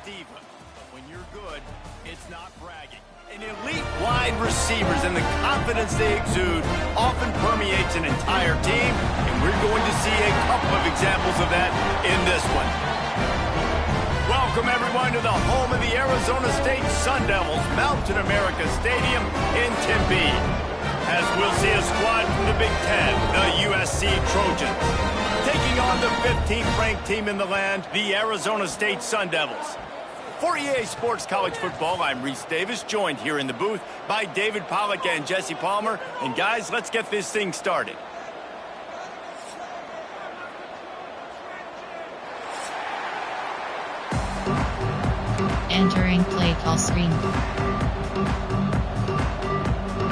diva, but when you're good, it's not bragging. And elite wide receivers and the confidence they exude often permeates an entire team, and we're going to see a couple of examples of that in this one. Welcome, everyone, to the home of the Arizona State Sun Devils, Mountain America Stadium in Tempe, as we'll see a squad from the Big Ten, the USC Trojans, taking on the 15th ranked team in the land, the Arizona State Sun Devils. For EA Sports College Football, I'm Reese Davis, joined here in the booth by David Pollack and Jesse Palmer. And guys, let's get this thing started. Entering play call screen.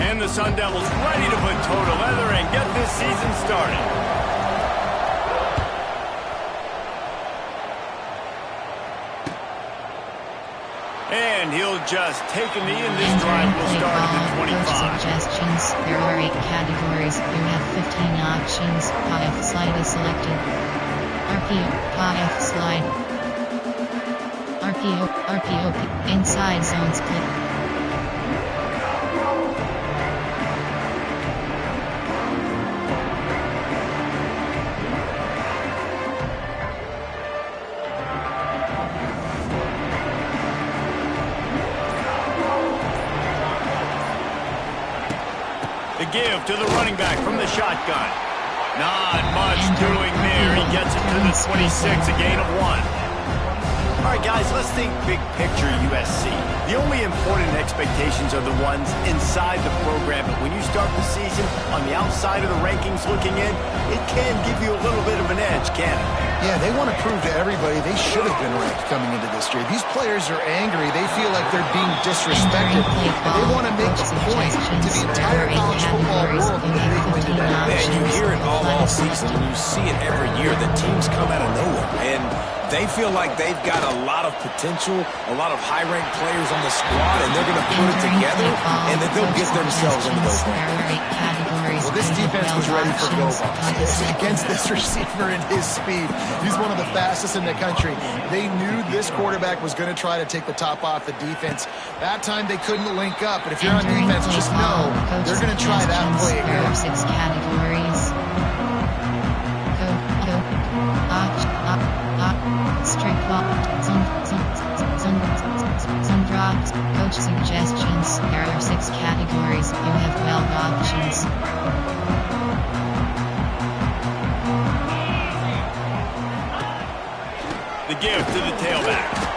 And the Sun Devils ready to put toe to leather and get this season started. And he'll just take a knee, and this drive will start at the 25. Suggestions. There are 8 categories. You have 15 options. Path slide is selected. RPO, path slide. RPO, inside zone split. The give to the running back from the shotgun. Not much doing there. He gets it to the 26, a gain of 1. All right, guys, let's think big picture USC. The only important expectations are the ones inside the program, but when you start the season on the outside of the rankings looking in, it can give you a little bit of an edge, can't it? Yeah, they want to prove to everybody they should have been ranked coming into this year. These players are angry. They feel like they're being disrespected, and they want to make a point to the entire college football world that they win today. Man, you hear it all season, and you see it every year. The teams come out of nowhere, and they feel like they've got a lot of potential, a lot of high-ranked players on the squad, and they're going to put it together, and then they'll get themselves into those rankings. Well, this defense was ready for go-balls against this receiver and his speed. He's one of the fastest in the country. They knew this quarterback was going to try to take the top off the defense. That time they couldn't link up, but if you're on defense, just know they're going to try that play again. There are 6 categories. Straight ball, some drops, coach suggestions. There are 6 categories. You have 12 options. The give to the tailback.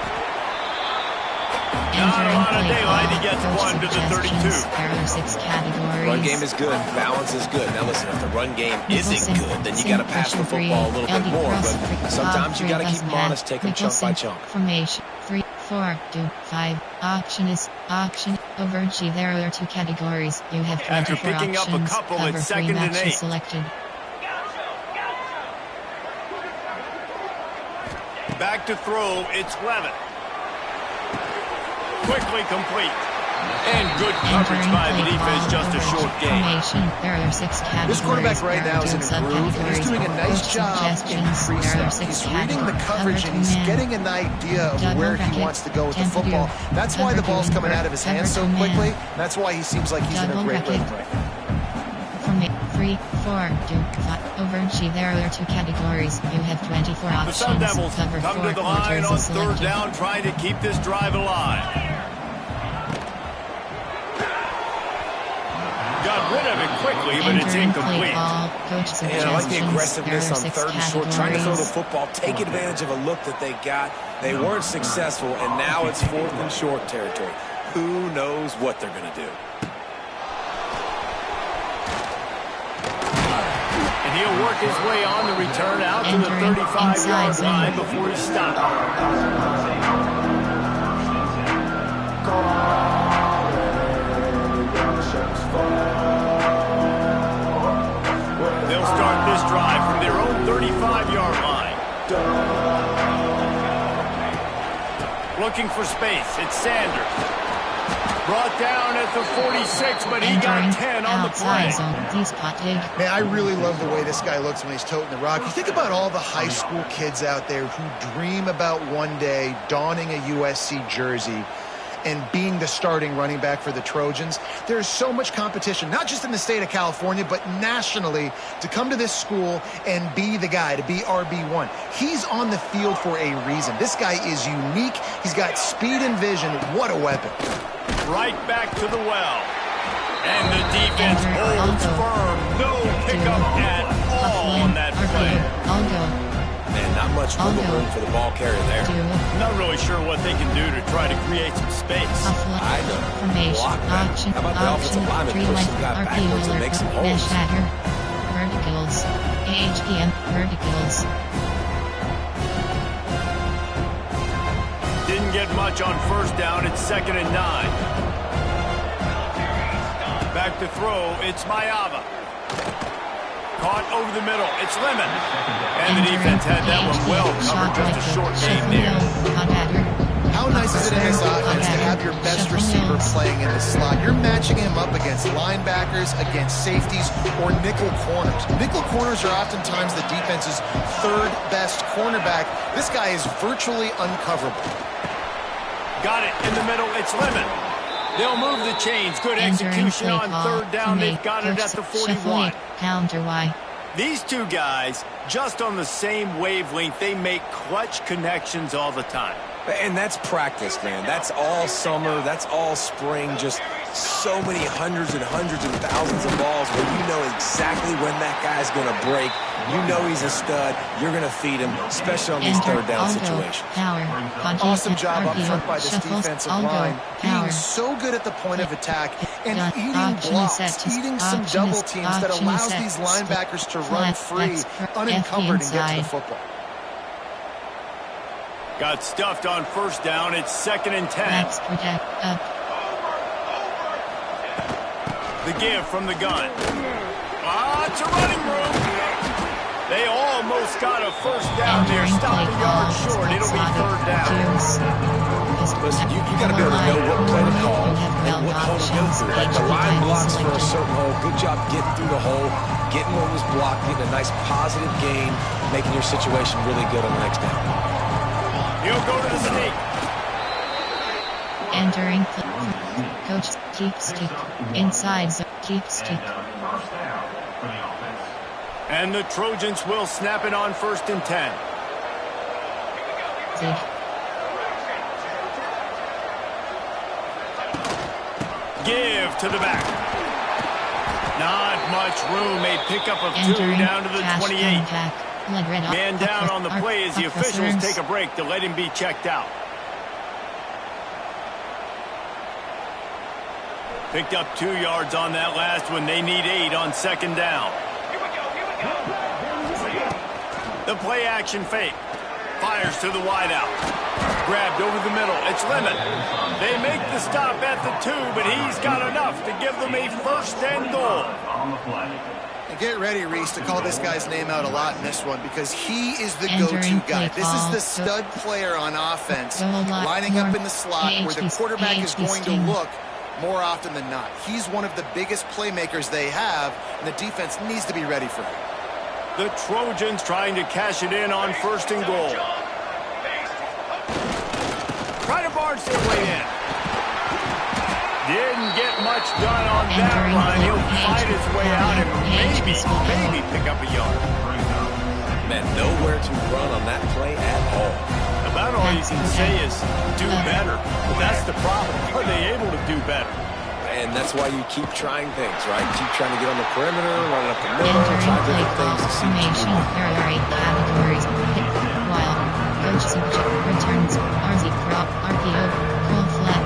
Not a lot of daylight. He gets 1 to the 32. There are 6 categories. Run game is good. Balance is good. Now listen, if the run game isn't good, then you got to pass the football a little bit more. But sometimes you got to keep them honest, take them chunk by chunk. Formation 3, 4, 2, 5. Auction. Overg. There are 2 categories. You have 24 After picking options. up a couple, Cover it's 3 2nd and 8. Selected. Back to throw. It's Levitt. Quickly complete. And good coverage by the defense, just a short gain. There are 6 categories. This quarterback right now is in a groove, and he's doing a nice job in pre-snap. He's reading the coverage, and he's getting an idea of where he wants to go with the football. That's why the ball's coming out of his hands so quickly. That's why he seems like he's in a great rhythm right now. 3, 4, 2, 5. Overg. There are 2 categories. You have 24 options. The Sun Devils Cover come 4 to the line on quarters 3rd down, trying to keep this drive alive. Got rid of it quickly, but it's incomplete. And I like the aggressiveness on 3rd and short, trying to throw the football, take advantage of a look that they got. They weren't successful, and now it's 4th and short territory. Who knows what they're going to do? And he'll work his way on the return out to the 35-yard line before he stopped. They'll start this drive from their own 35-yard line. Looking for space. It's Sanders. Brought down at the 46, but he got 10 on the play. Man, I really love the way this guy looks when he's toting the rock. You think about all the high school kids out there who dream about one day donning a USC jersey and being the starting running back for the Trojans. There's so much competition, not just in the state of California, but nationally, to come to this school and be the guy, to be RB1. He's on the field for a reason. This guy is unique. He's got speed and vision. What a weapon. Right back to the well. And the defense holds firm. No pickup at all on that play. Man, not much wiggle room for the ball carrier there. Not really sure what they can do to try to create some space. I know. Block that. How about the offensive lineman push the guy backwards and make some holes? Verticals. AHPM. Verticals. Didn't get much on first down. It's 2nd and 9. Back to throw. It's Mayava. Caught over the middle. It's Lemon. And the defense had that one well covered. Just a short gain there. How nice is it in this offense to have your best receiver playing in the slot? You're matching him up against linebackers, against safeties, or nickel corners. Nickel corners are oftentimes the defense's third best cornerback. This guy is virtually uncoverable. Got it in the middle. It's Lemon. They'll move the chains. Good execution on third down. They've got it at the 41. Counter Y. These two guys, just on the same wavelength, they make clutch connections all the time. And that's practice, man. That's all summer. That's all spring. Just so many hundreds and thousands of balls where you know exactly when that guy's going to break. You know he's a stud. You're going to feed him, especially on these third down situations. Awesome job up front by this defensive line. Being so good at the point of attack and eating blocks, eating some double teams that allows these linebackers to run free, unencumbered, and get to the football. Got stuffed on first down. It's 2nd and 10. The give from the gun. It's a running room. They almost got a first down there. Stop the yard short. It'll be third down. Listen, you got to be able to know what play to call and what hole to go through. Like the line blocks for a certain hole. Good job getting through the hole, getting what was blocked, getting a nice positive gain, making your situation really good on the next down. He'll go to the snake. Entering. Coach, keep stick. Inside zone, keep stick. And the Trojans will snap it on 1st and 10. Zig. Give to the back. Not much room. A pickup of 2 down to the 28. Man down on the play as the officials take a break to let him be checked out. Picked up 2 yards on that last one. They need 8 on 2nd down. The play action fake. Fires to the wideout. Grabbed over the middle. It's Lemon. They make the stop at the 2, but he's got enough to give them a 1st and goal. And get ready, Reese, to call this guy's name out a lot in this one because he is the go-to guy. This is the stud player on offense, lining up in the slot where the quarterback is going to look more often than not. He's one of the biggest playmakers they have, and the defense needs to be ready for him. The Trojans trying to cash it in on 1st and goal. Try to barge their way in. Didn't get much done on that run. He'll fight his way out and maybe pick up a yard. Man, nowhere to run on that play at all. About all you can say is do better. But that's the problem. Are they able to do better? And that's why you keep trying things, right? Keep trying to get on the perimeter, running up the middle, trying different things to see what you do. Categories. While coach returns RZ crop RPO curl flat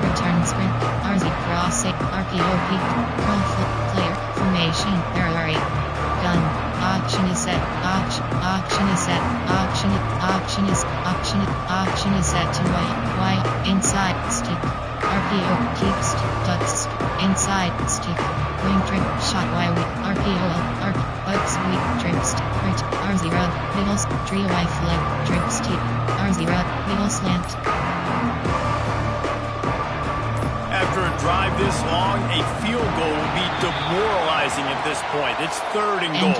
return sprint RZ cross RPO peak curl flip player formation RRA gun auction is set auction is set auction is set to Y inside stick RPO keep stick ducks inside stick wing trip shot Y RPO arc bugs weak trip stick right RZ rub middle tree Y flag trip stick RZ rub middle slant. After this long, a field goal will be demoralizing at this point. It's 3rd and goal.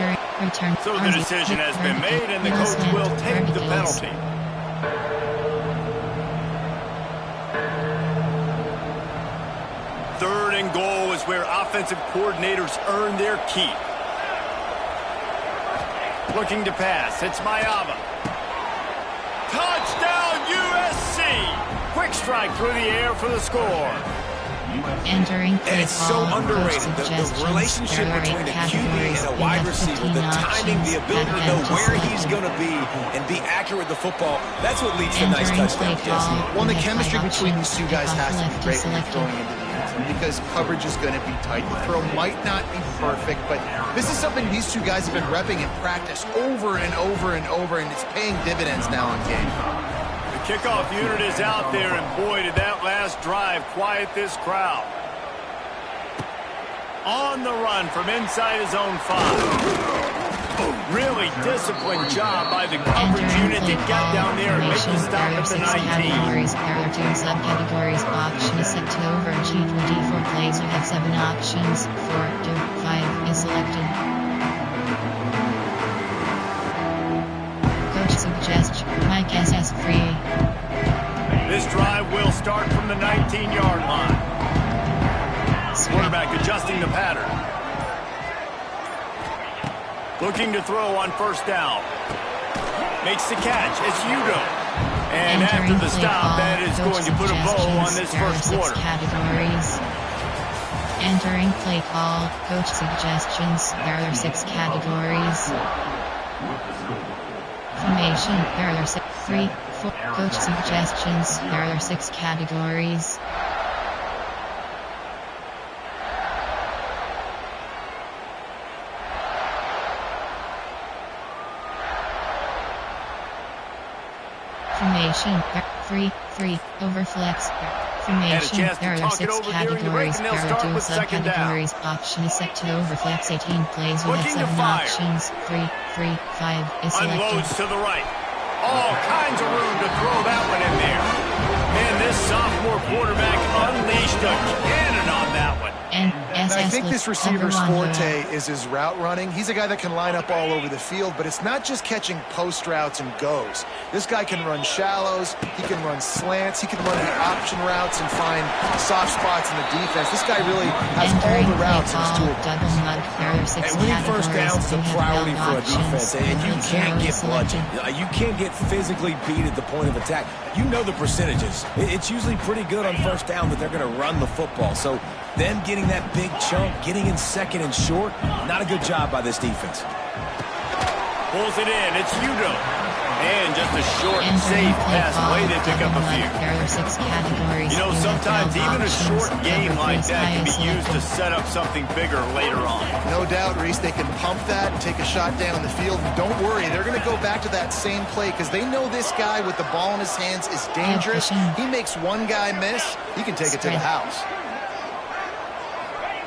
So the decision has been made, and the coach will take the penalty. Third and goal is where offensive coordinators earn their keep. Looking to pass. It's Mayava. Touchdown, USC! Quick strike through the air for the score. Entering And it's so underrated, the relationship between a QB and a wide receiver, the timing, the ability to know where he's going to be and be accurate with the football, that's what leads to nice touchdowns, Jesse. Well, the chemistry between these two guys has to be great when you're throwing into the end zone because coverage is going to be tight. The throw might not be perfect, but this is something these two guys have been repping in practice over and over and over, and it's paying dividends now in game. The kickoff unit is out there, and boy, did that last drive quiet this crowd. On the run from inside his own 5. Really disciplined job by the coverage unit to get down there and make the stop at the 19. There are 2 subcategories. Option is set to overachieve 24 plays. You have 7 options. 4 to 5 is selected. Coach suggestion. Mike SS free. This drive will start from the 19-yard line. Quarterback adjusting the pattern. Looking to throw on 1st down. Makes the catch. It's Udo. And after the stop, that is going to put a bow on this first quarter. Entering play call. Coach suggestions. There are 6 categories. Formation. There are 3, 4. Coach suggestions. There are 6 categories. Formation. 3, overflex. Formation. There are 6 categories. There are 2 subcategories. Option is set to overflex 18 plays. You have 7 options. 3, 5 is selected. Unloads to the right. All kinds of room to throw that one in there. Man, this sophomore quarterback unleashed a cannon on that one. And I think this receiver's forte is his route running. He's a guy that can line up all over the field, but it's not just catching post routes and goes. This guy can run shallows, he can run slants, he can run the option routes and find soft spots in the defense. This guy really has all the routes in his toolbox. And winning 1st downs is a priority for a defense, and you can't get bludgeoned. You can't get physically beat at the point of attack. You know the percentages. It's usually pretty good on 1st down that they're going to run the football. So them getting that big chunk, getting in 2nd and short, not a good job by this defense. Pulls it in. It's Udo. And just a short, safe pass away. They pick up a few. You know, sometimes even a short game like that can be used to set up something bigger later on. No doubt, Reese, they can pump that and take a shot down the field. And don't worry, they're going to go back to that same play because they know this guy with the ball in his hands is dangerous. He makes one guy miss, he can take it to the house.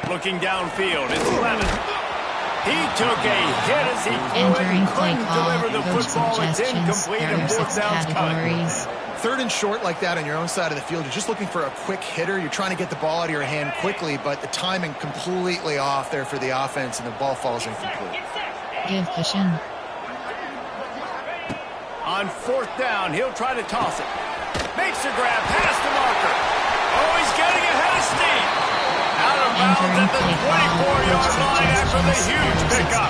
Looking downfield, it's Lemon. He took a hit as he couldn't deliver the football. It's incomplete and 4th down's coming. 3rd and short like that on your own side of the field, you're just looking for a quick hitter. You're trying to get the ball out of your hand quickly, but the timing completely off there for the offense, and the ball falls incomplete. Give cushion. On 4th down, he'll try to toss it. Makes a grab past the marker. Oh, he's getting ahead of steam. Out of bounds at the 24-yard line after the huge pickup.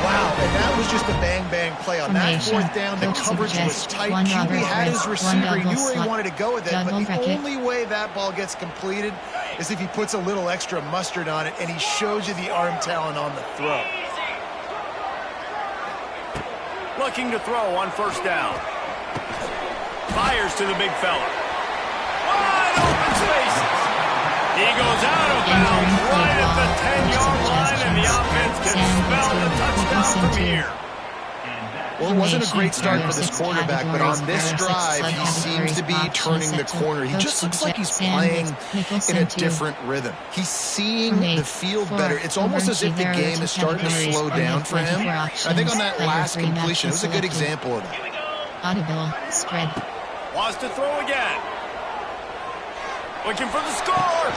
Wow, and that was just a bang-bang play. On that 4th down, the coverage was tight. QB had his receiver. He knew where he wanted to go with it, but the only way that ball gets completed is if he puts a little extra mustard on it, and he shows you the arm talent on the throw. Looking to throw on 1st down. Fires to the big fella. Wide open spaces. He goes out of bounds right at the 10-yard line, and the offense can spell the touchdown from here. Well, it wasn't a great start for this quarterback, but on this drive, he seems to be turning the corner. He just looks like he's playing in a different rhythm. He's seeing the field better. It's almost as if the game is starting to slow down for him. I think on that last completion, it was a good example of that. Audible, spread. Wants to throw again. Looking for the score.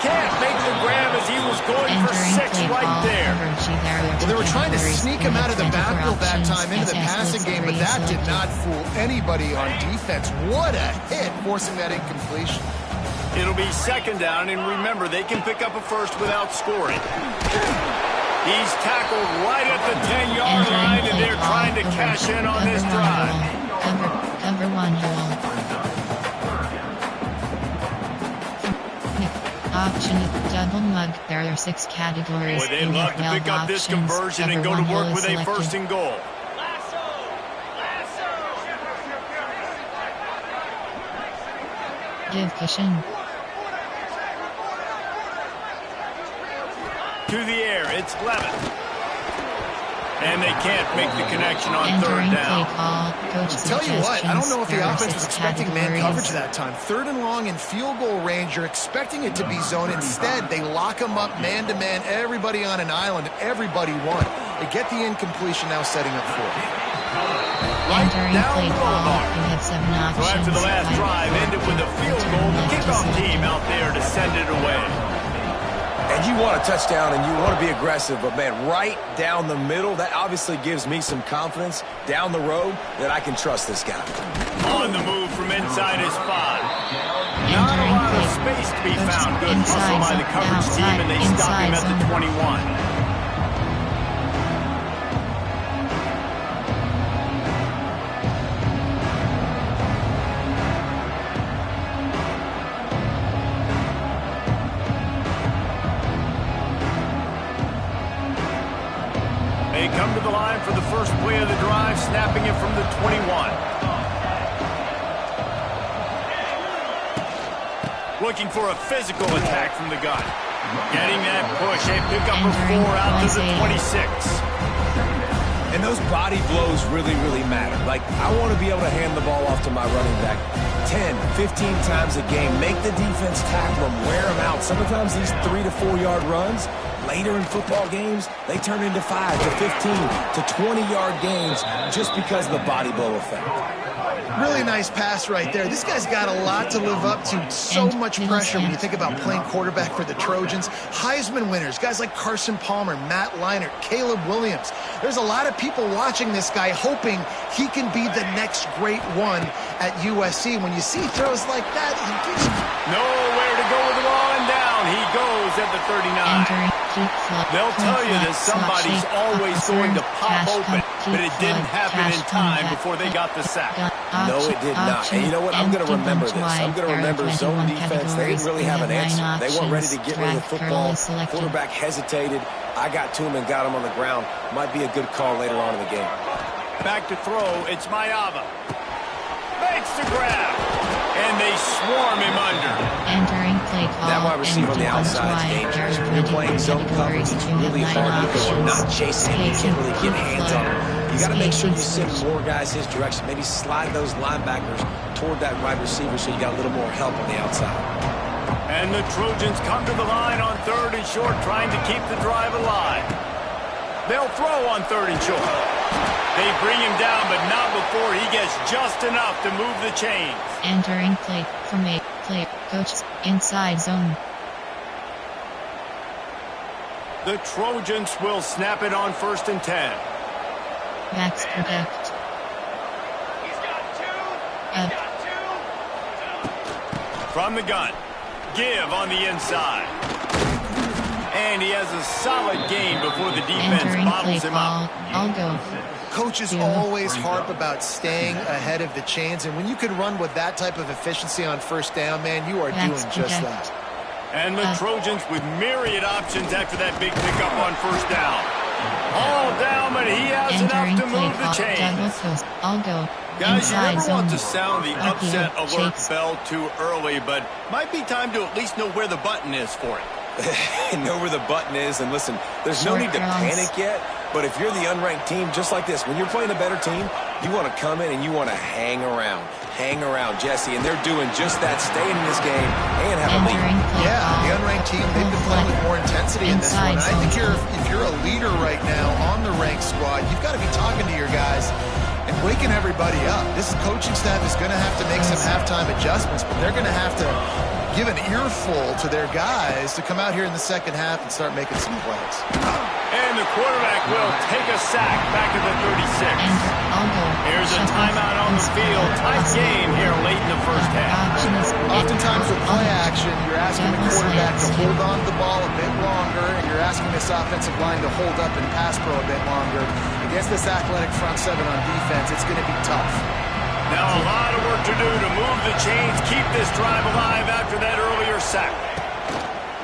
Can't make the grab as he was going for 6 right there. Well, they were trying to sneak him out of the backfield that time into the passing game, but that did not fool anybody on defense. What a hit, forcing that incompletion. It'll be 2nd down, and remember, they can pick up a first without scoring. He's tackled right at the 10-yard line, and they're trying to cash in on this drive. Cover one hole. Option double mug. There are 6 categories. Boy, they'd love to pick up this conversion and go to work with a 1st and goal. Give cushion. To the air, it's Levitt. And they can't make the connection on Entering 3rd down. play call. Coach Tell you what, I don't know if the offense was expecting man coverage that. that time. 3rd and long in field goal range, you're expecting it to be zone. Instead, they lock them up man-to-man, everybody on an island, everybody won. They get the incompletion, now setting up 4th. Entering play call. You have 7 options. So after the last drive ended with a field goal, the kickoff team out there to send it away. And you want a touchdown and you want to be aggressive, but man, right down the middle, that obviously gives me some confidence down the road that I can trust this guy. On the move from inside his 5. Not a lot of space to be found. Good hustle by the coverage team, and they stop him at the 21. They come to the line for the first play of the drive, snapping it from the 21. Looking for a physical attack from the gun. Getting that push, a pickup of 4 out to the 26. And those body blows really, really matter. Like, I want to be able to hand the ball off to my running back 10, 15 times a game. Make the defense tackle them, wear them out. Sometimes these 3 to 4 yard runs, later in football games, they turn into 5 to 15 to 20-yard gains just because of the body blow effect. Really nice pass right there. This guy's got a lot to live up to. So much pressure when you think about playing quarterback for the Trojans. Heisman winners, guys like Carson Palmer, Matt Leinart, Caleb Williams. There's a lot of people watching this guy hoping he can be the next great one at USC. When you see throws like that, he gives you nowhere to go with the ball, and down he goes at the 39. They'll tell you that somebody's always going to pop open, but it didn't happen in time before they got the sack. No, it did not. And you know what? I'm going to remember this. I'm going to remember zone defense. They didn't really have an answer. They weren't ready to get rid of the football. Quarterback hesitated. I got to him and got him on the ground. Might be a good call later on in the game. Back to throw. It's Mayava. Makes the grab. And they swarm him under. Entering play call. That wide receiver on the outside is dangerous. When you're playing zone coverage, it's really hard because you're not chasing him. You can't really get hands on him. You got to make sure you send more guys his direction. Maybe slide those linebackers toward that wide receiver so you got a little more help on the outside. And the Trojans come to the line on 3rd and short, trying to keep the drive alive. They'll throw on 3rd and short. They bring him down, but not before he gets just enough to move the chains. Entering play from a player coach inside zone. The Trojans will snap it on 1st and 10. Backs protect. From the gun. Give on the inside. And he has a solid gain before the defense bottles him up. I'll go. Coaches always harp about staying ahead of the chains, and when you can run with that type of efficiency on 1st down, man, you are doing just that. And the Trojans with myriad options after that big pickup on 1st down. All down, but he has enough to move the chains. I'll go. Guys, you never want to sound the upset alert bell too early, but might be time to at least know where the button is for it. Know where the button is, and listen, there's no need to panic yet, but if you're the unranked team, just like this, when you're playing a better team, you want to come in and you want to hang around, Jesse, and they're doing just that, staying in this game and have a lead. Yeah, the unranked team, they've been playing with more intensity in this one. I think if you're a leader right now on the ranked squad, you've got to be talking to your guys and waking everybody up. This coaching staff is going to have to make some halftime adjustments, but they're going to have to give an earful to their guys to come out here in the second half and start making some plays. And the quarterback will take a sack back at the 36. Here's a timeout on the field. Tight game here late in the first half. Oftentimes with play action, you're asking the quarterback to hold on to the ball a bit longer, and you're asking this offensive line to hold up and pass pro a bit longer. Against this athletic front seven on defense, it's going to be tough. Now a lot of work to do to move the chains, keep this drive alive after that earlier sack.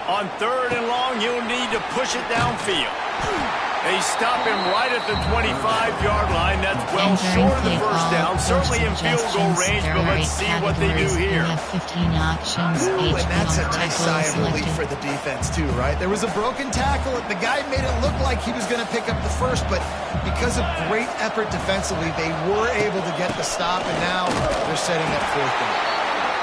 On 3rd and long, he'll need to push it downfield. They stop him right at the 25-yard line. That's well short of the first down. Certainly in field goal range, but let's see what they do here. 15 options. Ooh, and that's a nice sigh of relief for the defense too, right? There was a broken tackle. The guy made it look like he was going to pick up the first, but because of great effort defensively, they were able to get the stop, and now they're setting up 4th down.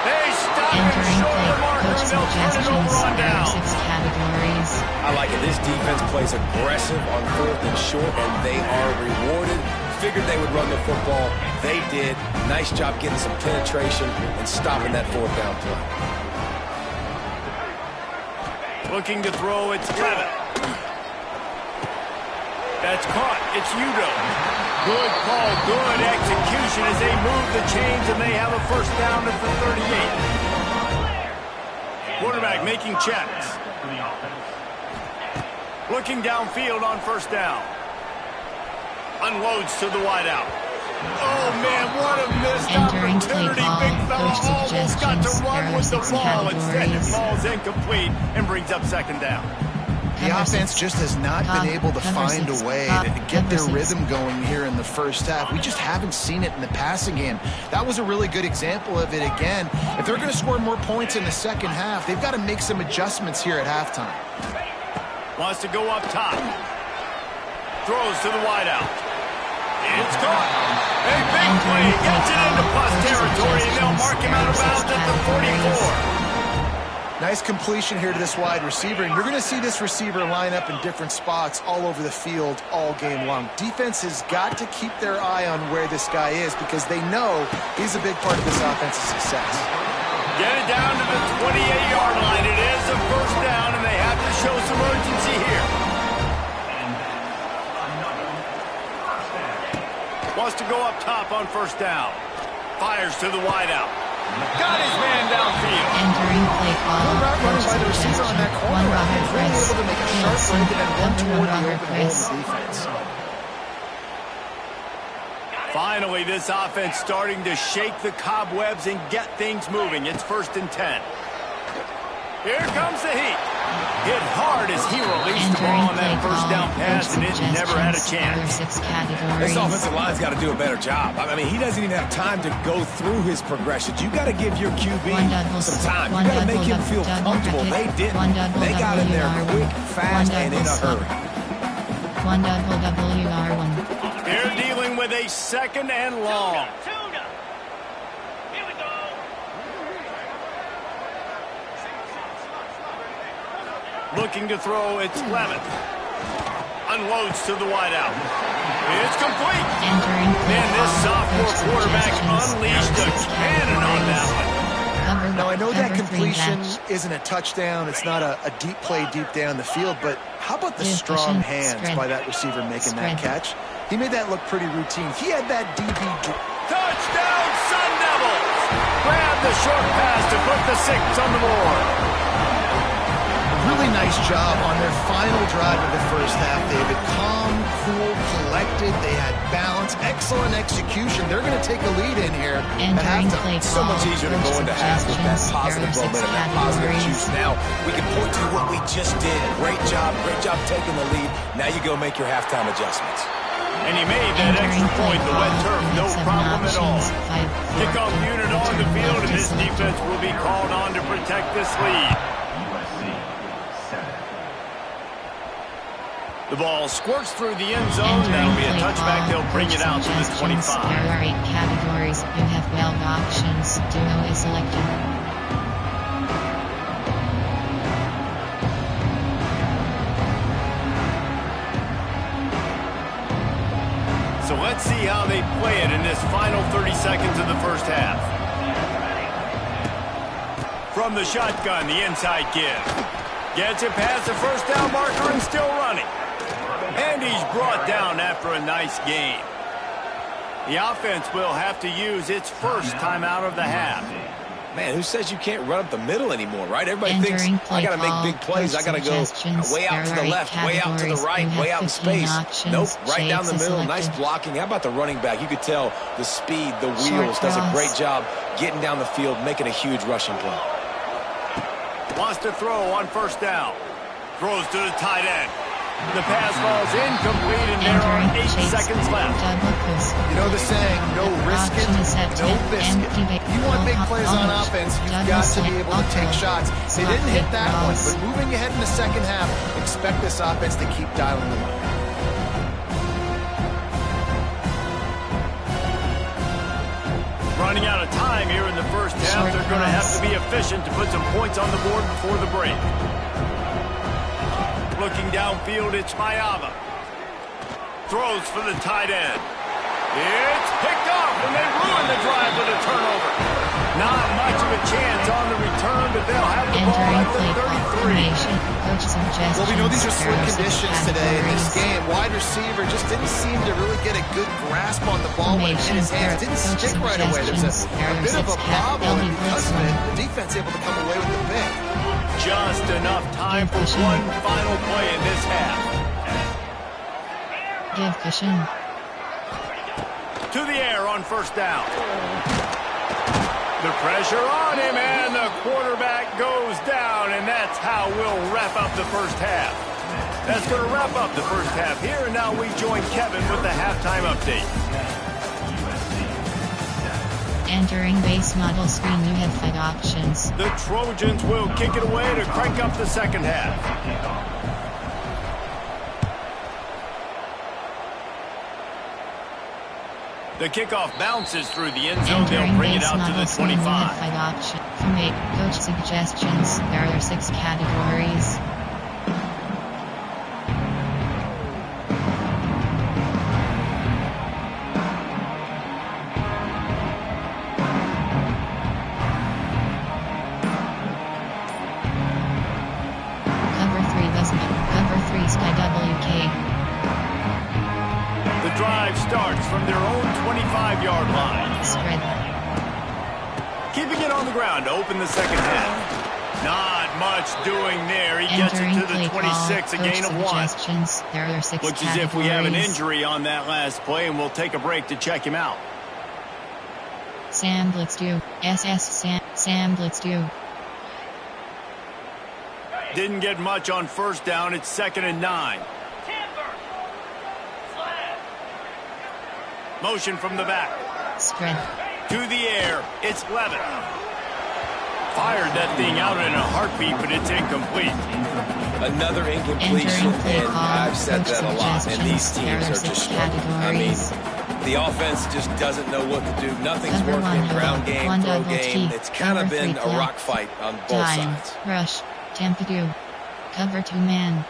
They stop him short of the marker, and they'll turn it over on down. 6 categories. I like it. This defense plays aggressive on 4th and short, and they are rewarded. Figured they would run the football. They did. Nice job getting some penetration and stopping that 4th down play. Looking to throw, it's Levitt. That's caught. It's Udo. Good call, good execution as they move the chains, and they have a first down at the 38. Quarterback making checks. Looking downfield on first down. Unloads to the wideout. Oh, man, what a missed opportunity. Big fella almost got to run with the ball. Instead, it falls incomplete and brings up 2nd down. The offense just has not been able to find a way to get their rhythm going here in the first half. We just haven't seen it in the passing game. That was a really good example of it again. If they're going to score more points in the second half, they've got to make some adjustments here at halftime. Wants to go up top. Throws to the wideout. It's caught. A big play. Gets it into plus territory, and they'll mark him out of bounds at the 44. Nice completion here to this wide receiver, and you're going to see this receiver line up in different spots all over the field all game long. Defense has got to keep their eye on where this guy is because they know he's a big part of this offense's success. Get it down to the 28-yard line. It is a first down, and they have to show some urgency here. Wants to go up top on first down. Fires to the wideout. Got his man downfield. Entering play call. Good route running by the receiver on that corner. He's really able to make a sharp break and then run toward the open hole in the defense. Finally, this offense starting to shake the cobwebs and get things moving. It's 1st and 10. Here comes the heat. Hit hard as he released the ball on that first down pass, and it never had a chance. This offensive line's got to do a better job. I mean, he doesn't even have time to go through his progressions. You got to give your QB some time. You got to make him feel comfortable. They didn't. They got in there quick, fast, and in a hurry. They're dealing with a 2nd and long. Looking to throw, it's Levitt. Unloads to the wideout. It's complete. Man, this sophomore quarterback unleashed a cannon on that one. Now, I know that completion isn't a touchdown. It's not a deep play deep down the field, but how about the strong hands by that receiver making that catch? He made that look pretty routine. He had that DB. Touchdown, Sun Devils! Grab the short pass to put the 6 on the board. Really nice job on their final drive of the first half, David. Calm, cool, collected. They had balance, excellent execution. They're going to take a lead in here at halftime. It's so much easier to go into half with that positive momentum, that positive juice. Now we can point to what we just did. Great job taking the lead. Now you go make your halftime adjustments. And he made that extra point, the wet turf, no problem at all. Kickoff unit on the field, and this defense will be called on to protect this lead. The ball squirts through the end zone. That'll be a touchback. They'll bring it out to the 25. There are 8 categories. You have 12 options. Duo is selected. So let's see how they play it in this final 30 seconds of the first half. From the shotgun, the inside give. Gets it past the first down marker and still running. And he's brought down after a nice gain. The offense will have to use its first timeout of the half. Man, who says you can't run up the middle anymore, right? Everybody thinks, I got to make big plays. I got to go way out to the left, way out to the right, way out in space. Nope, right down the middle. Nice blocking. How about the running back? You could tell the speed, the wheels, does a great job getting down the field, making a huge rushing play. Wants to throw on first down. Throws to the tight end. The pass falls incomplete, and there are 8 seconds left. You know the saying, no risk it, no biscuit. You want big plays on offense, you've got to be able to take shots. They didn't hit that one, but moving ahead in the second half, expect this offense to keep dialing the line. Running out of time here in the first half. They're going to have to be efficient to put some points on the board before the break. Looking downfield, it's Mayava. Throws for the tight end. It's picked off, and they ruin the drive with a turnover. Not much of a chance on the return, but they'll have the ball at the 33. Well, we know these are slick conditions today in this game. Wide receiver just didn't seem to really get a good grasp on the ball when it hit his hands. It didn't stick right away. There's a bit of a problem, and because of it, the defense able to come away with the pick. Just enough time for one final play in this half. Give cushion. To the air on first down. The pressure on him, and the quarterback goes down, and that's how we'll wrap up the first half. That's going to wrap up the first half here, and now we join Kevin with the halftime update. Entering base model screen, you have 5 options. The Trojans will kick it away to crank up the second half. The kickoff bounces through the end zone. They'll bring it out to the 25. You have 5 options. From 8 coach suggestions, there are 6 categories. The drive starts from their own 25-yard line. Spread. Keeping it on the ground to open the second half. Not much doing there. He gets it to the 26, a gain of 1. There are 6 Looks as if we have an injury on that last play, and we'll take a break to check him out. Sam Blitz do. Sam Blitz do. Didn't get much on first down. It's 2nd and 9. Motion from the back. Spread. To the air. It's Levitt. Fired that thing out in a heartbeat, but it's incomplete. Another incompletion, and I've said that a lot, and these teams are just struggling. I mean, the offense just doesn't know what to do. Nothing's working. Ground game, throw game. It's kind of been a rock fight on both sides. Rush. Tempadu. Cover 2 man.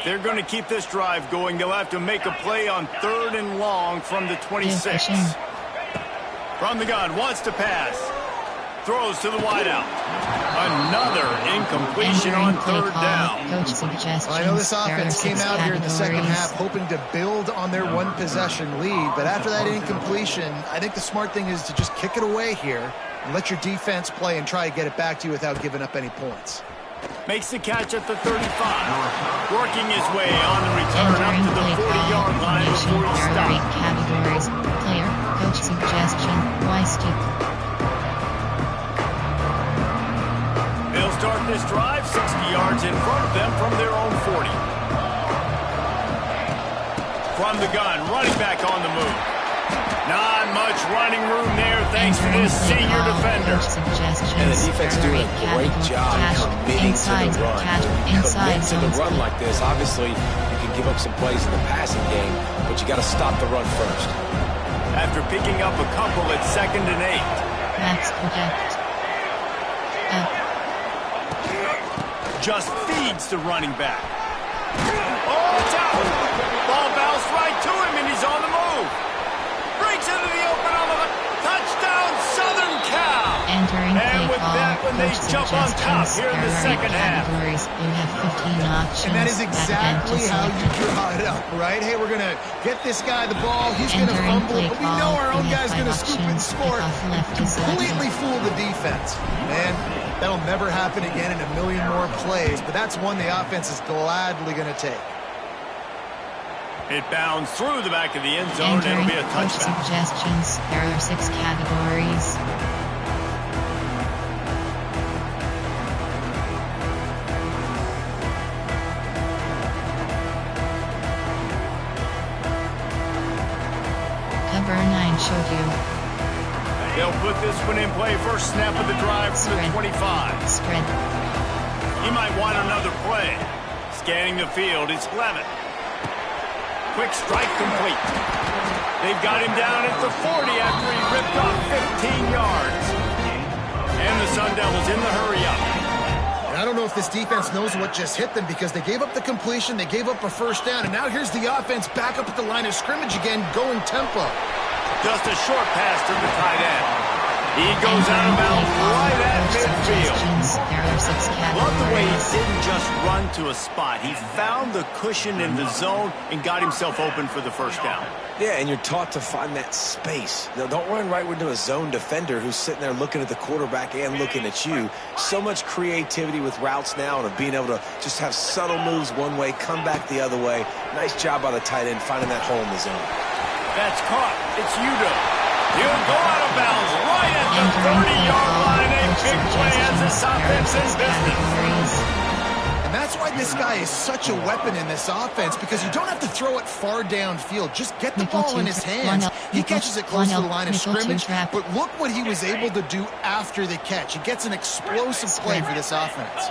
They're going to keep this drive going. They'll have to make a play on 3rd and long from the 26. From the gun, wants to pass. Throws to the wideout. Another incompletion on 3rd down. I know this offense came out here in the second half hoping to build on their 1-possession lead, but after that incompletion, I think the smart thing is to just kick it away here and let your defense play and try to get it back to you without giving up any points. Makes the catch at the 35. Working his way on the return up to the 40-yard line before he stops. There are 8 categories. Player, coach suggestion, why stick? They'll start this drive 60 yards in front of them from their own 40. From the gun, running back on the move. Not much running room there thanks to this senior defender. And the defense doing a great job committing to the run. Commit to the run like this. Obviously, you can give up some plays in the passing game, but you got to stop the run first. After picking up a couple at 2nd and 8. Max protect. Just feeds the running back. Oh, it's out. Ball bounced right to him, and he's on the move. Breaks Breaks into the open on the touchdown, Southern Cal. Entering And with that, when they jump on top here in the second half. You have 15 options. And that is exactly how you draw it up, right? Hey, we're going to get this guy the ball. He's going to fumble it, but we know our own guy's going to scoop and score. Completely fool the defense. Man, that'll never happen again in a million more plays, but that's one the offense is gladly going to take. It bounds through the back of the end zone, and it'll be a touchdown. Suggestions. There are 6 categories. Cover 9 showed you. They'll put this one in play. First snap of the drive for the 25. Spread. He might want another play. Scanning the field, it's Levitt. Quick strike complete. They've got him down at the 40 after he ripped off 15 yards. And the Sun Devils in the hurry-up. And I don't know if this defense knows what just hit them because they gave up the completion, they gave up a first down, and now here's the offense back up at the line of scrimmage again, going tempo. Just a short pass to the tight end. He goes out of bounds right at midfield. There are 6 categories. Love the way he didn't just run to a spot. He found the cushion in the zone and got himself open for the first down. Yeah, and you're taught to find that space. Now, don't run right into a zone defender who's sitting there looking at the quarterback and looking at you. So much creativity with routes now and of being able to just have subtle moves one way, come back the other way. Nice job by the tight end finding that hole in the zone. That's caught. It's Udo. He'll go out of bounds right at the 30-yard line. A big play as this offense in business. And that's why this guy is such a weapon in this offense, because you don't have to throw it far downfield. Just get the ball in his hands. He catches it close to the line of scrimmage, but look what he was able to do after the catch. He gets an explosive play for this offense.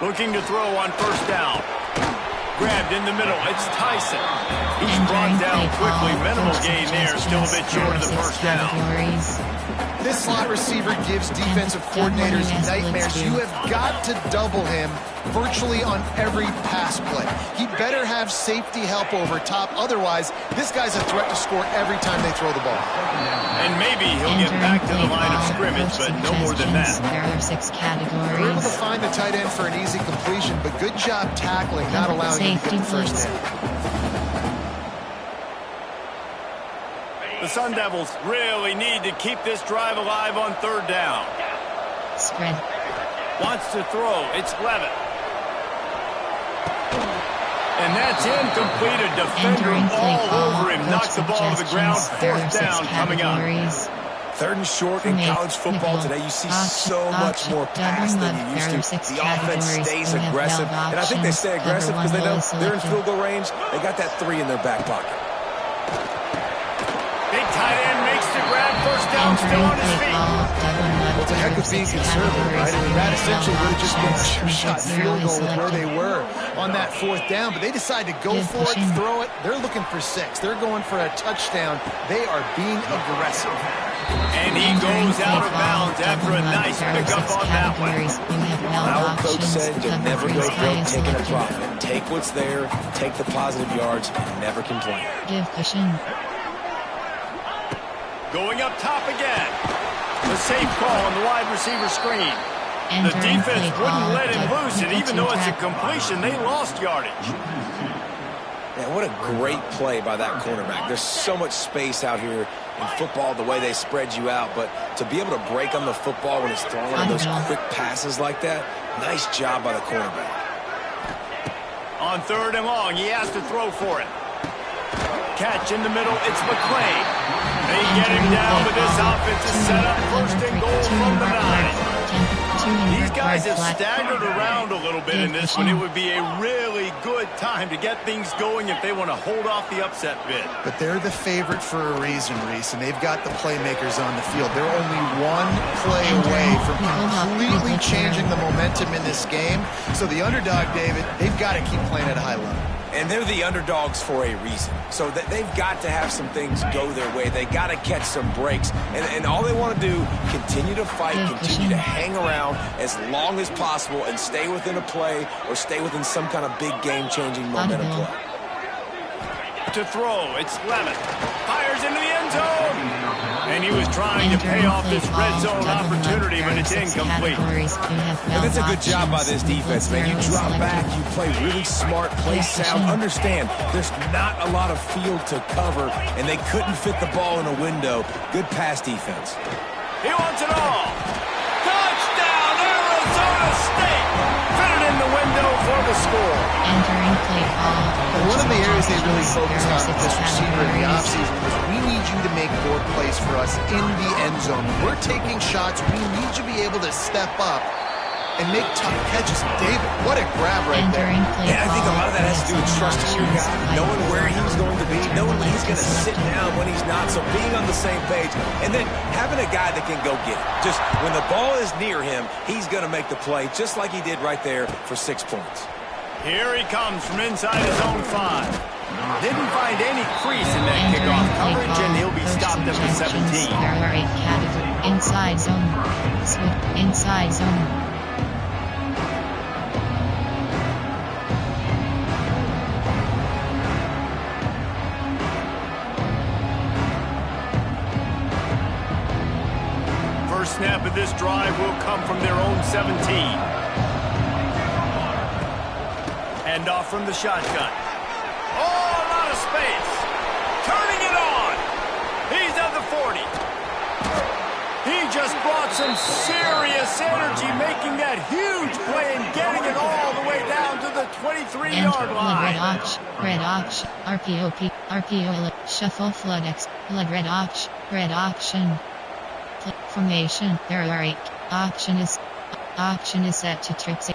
Looking to throw on first down. Grabbed in the middle. It's Tyson. He's brought down quickly. Minimal gain there. Still a bit short of the first down. This slot receiver gives defensive coordinators nightmares. You have got to double him virtually on every pass play. He better have safety help over top. Otherwise, this guy's a threat to score every time they throw the ball. And maybe he'll get back to the line of scrimmage, but no more than that. There are 6 categories. They're able to find the tight end for an easy completion, but good job tackling, not allowing him to get the first down. The Sun Devils really need to keep this drive alive on third down. Spread. Wants to throw. It's Levitt. And that's incomplete. A defender all over him. Knocks the ball to the ground. Fourth down coming up. Third and short in college football today, you see so much more pass than you used to. The offense stays aggressive, and I think they stay aggressive because they know they're in field goal range. They got that 3 in their back pocket. Big tight end makes the grab. First down, still on his feet. Well, it's a heck of being conservative, right? I mean, that essentially would have just been a sure-shot field goal with where they were on that fourth down, but they decide to go for it, throw it. They're looking for 6. They're going for a touchdown. They are being aggressive. And he goes out of bounds after a nice pickup on that one. Our coach said to never go broke taking a profit. Take what's there, take the positive yards, and never complain. Give cushion. Going up top again. The safe call on the wide receiver screen. The defense wouldn't let him loose, and even though it's a completion, they lost yardage. Man, what a great play by that cornerback. There's so much space out here in football, the way they spread you out, but to be able to break on the football when it's thrown on those quick passes like that, nice job by the cornerback. On third and long, he has to throw for it. Catch in the middle, it's McClain. They get him down, but this offense is set up first and goal from the 9. These guys have staggered around a little bit in this one. It would be a really good time to get things going if they want to hold off the upset bid. But they're the favorite for a reason, Reese, and they've got the playmakers on the field. They're only one play away from completely changing the momentum in this game. So the underdog, David, they've got to keep playing at a high level. And they're the underdogs for a reason. So they've got to have some things go their way. They got to catch some breaks. And all they want to do, continue to fight, continue to hang around as long as possible and stay within a play or stay within some kind of big game-changing momentum play. To throw, it's Levitt. Fires into the end zone. And he was trying to pay off this red zone opportunity, but it's incomplete. And that's a good job by this defense, man. You drop back, you play really smart, play sound. Understand, there's not a lot of field to cover, and they couldn't fit the ball in a window. Good pass defense. He wants it all. Touchdown, Arizona State. Fit it in the window for the score. Entering play ball. One of the areas they really focused on with this receiver in the offseason was we need you to make more plays for us in the end zone. When we're taking shots, we need you to be able to step up and make tough catches. David, what a grab right there. And I think a lot of that has to do with trusting your guy, knowing where he's going to be, knowing when he's going to sit down, when he's not, so being on the same page, and then having a guy that can go get it. Just when the ball is near him, he's going to make the play, just like he did right there for 6 points. Here he comes from inside his own 5. Didn't find any crease in that kickoff coverage, and he'll be stopped at the 17. Inside zone. Inside zone. First snap of this drive will come from their own 17. Hand off from the shotgun. Oh, a lot of space. Turning it on. He's at the 40. He just brought some serious energy, making that huge play and getting it all the way down to the 23-yard line. Red option, RPO, shuffle, flood X, blood red option. Formation, there are 8. Option is set to tricks.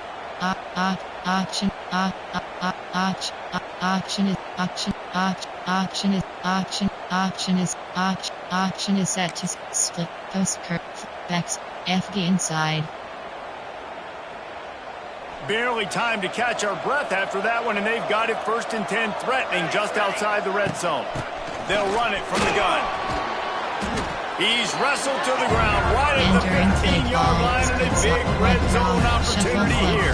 Option is set to split post curve backs FD inside. Barely time to catch our breath after that one, and they've got it 1st and 10, threatening just outside the red zone. They'll run it from the gun. He's wrestled to the ground right at the 15-yard line, and a big red zone opportunity here.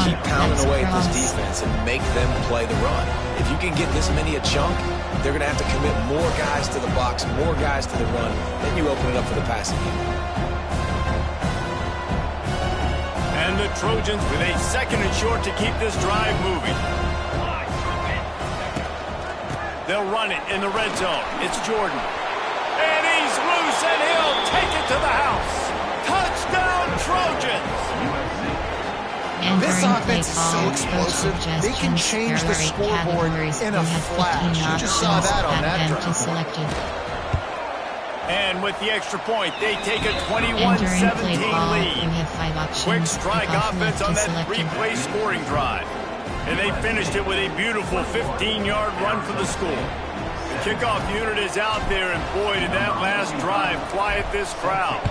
Keep pounding away at this defense and make them play the run. If you can get this many a chunk, they're going to have to commit more guys to the box, more guys to the run. Then you open it up for the passing game. And the Trojans with a 2nd and short to keep this drive moving. They'll run it in the red zone. It's Jordan. And he's loose, and he'll take it to the house. Touchdown, Trojans! This offense is so explosive, they can change the scoreboard in a flash. You just saw that on that drive. And with the extra point, they take a 21-17 lead. Quick strike offense on that 3-play scoring drive. And they finished it with a beautiful 15-yard run for the score. The kickoff unit is out there, and boy, did that last drive quiet this crowd.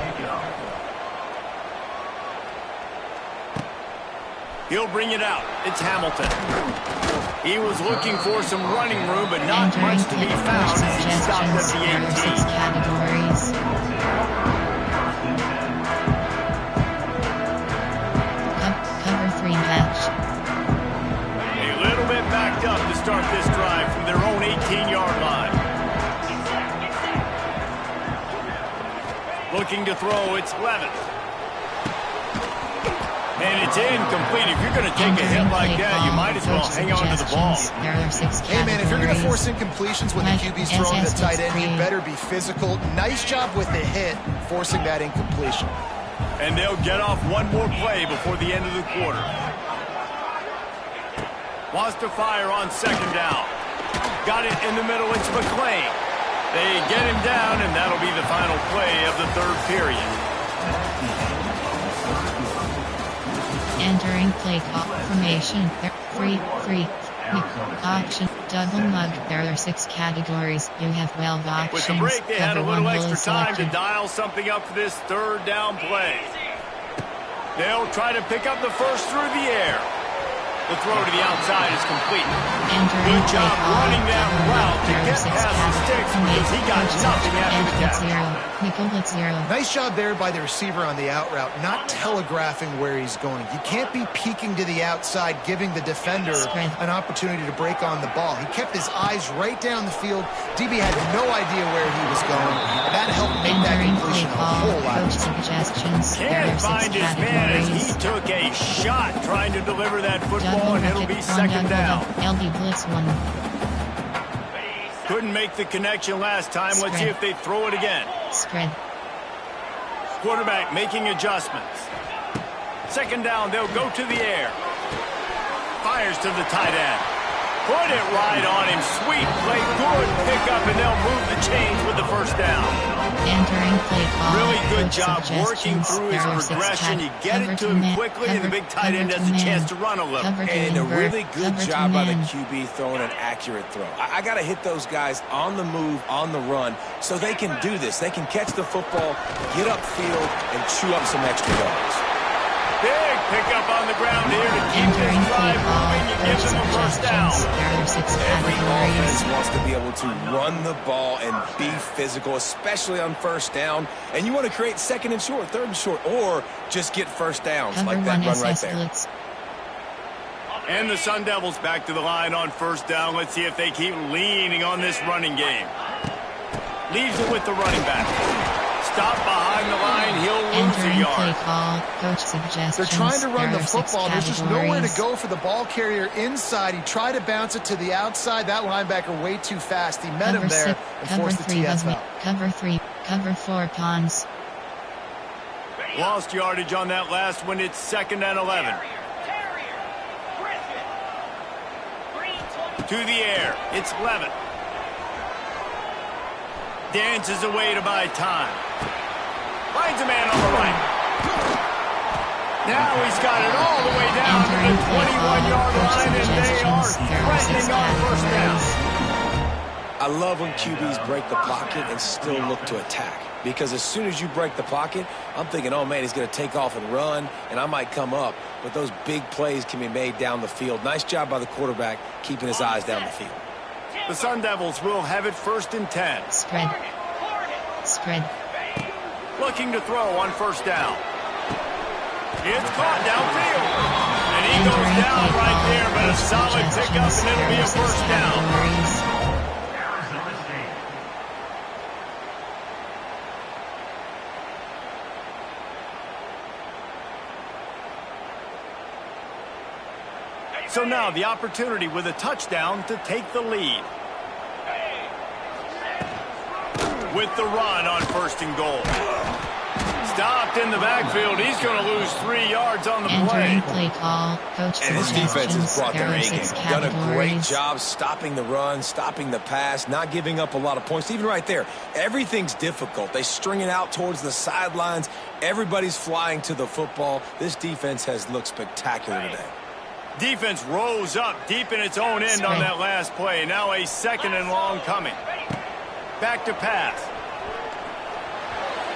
He'll bring it out. It's Hamilton. He was looking for some running room, but not much to be found as he stopped at the 18. Categories. Cover 3 match. A little bit backed up to start this drive from their own 18-yard line. Looking to throw, it's Levitt. And it's incomplete. If you're going to take a hit like that, you might as well hang on to the ball. Hey, man, if you're going to force incompletions when the QB's throwing to the tight end, you better be physical. Nice job with the hit, forcing that incompletion. And they'll get off one more play before the end of the quarter. Wants to fire on 2nd down. Got it in the middle. It's McClain. They get him down, and that'll be the final play of the 3rd period. Entering play call formation. Free. Option. Double mug. There are 6 categories. You have 12 options. With the break, they had a little extra time to selected. dial something up for this 3rd down play. They'll try to pick up the first through the air. The throw to the outside is complete. Entering Good job running that route to get past the sticks because he got nothing after the catch. Nickel blitz 0. Nice job there by the receiver on the out route, not telegraphing where he's going. You can't be peeking to the outside, giving the defender an opportunity to break on the ball. He kept his eyes right down the field. DB had no idea where he was going. That helped make that completion a whole lot easier. Suggestions. Can't find his man as he took a shot trying to deliver that football, and it'll be second down. LB blitz 1. Couldn't make the connection last time. Let's see if they throw it again. Spread. Quarterback making adjustments. Second down, they'll go to the air. Fires to the tight end. Put it right on him. Sweet play. Good pickup, and they'll move the chains with the first down. Entering play call. Really good job working through his progression. You get it to him quickly, and the big tight end has a chance to run a little. And a really good job by the QB throwing an accurate throw. I got to hit those guys on the move, on the run, so they can do this. They can catch the football, get upfield, and chew up some extra yards. Big pickup on the ground here to keep this drive moving. You give them a first down. Every offense wants to be able to run the ball and be physical, especially on first down. And you want to create second and short, third and short, or just get first downs like that run right there. And the Sun Devils back to the line on first down. Let's see if they keep leaning on this running game. Leaves it with the running back. Stop behind the line, he'll lose a yard. Coach suggestions. They're trying to run the football. There's just nowhere to go for the ball carrier inside. He tried to bounce it to the outside. That linebacker way too fast. He met him there and forced the TF out. Cover 3, cover 4 pawns. Lost yardage on that last one. It's 2nd and 11. To the air. It's Levitt. Dances away to buy time. Finds a man on the right. Now he's got it all the way down to the 21-yard line, and they are threatening on first down. I love when QBs break the pocket and still look to attack. Because as soon as you break the pocket, I'm thinking, oh, man, he's going to take off and run, and I might come up. But those big plays can be made down the field. Nice job by the quarterback keeping his eyes down the field. The Sun Devils will have it 1st and 10. Spread. Spread. Looking to throw on first down. It's caught downfield. And he goes down right there, but a solid pickup, and it'll be a first down. So now the opportunity with a touchdown to take the lead. With the run on 1st and goal. Stopped in the backfield. He's going to lose 3 yards on the play. Play call. Coach and his defense has brought their A-game. Done a great categories. job stopping the run, stopping the pass, not giving up a lot of points. Even right there, everything's difficult. They string it out towards the sidelines. Everybody's flying to the football. This defense has looked spectacular today. Defense rose up deep in its own end on that last play. Now a 2nd and long coming. Back to pass.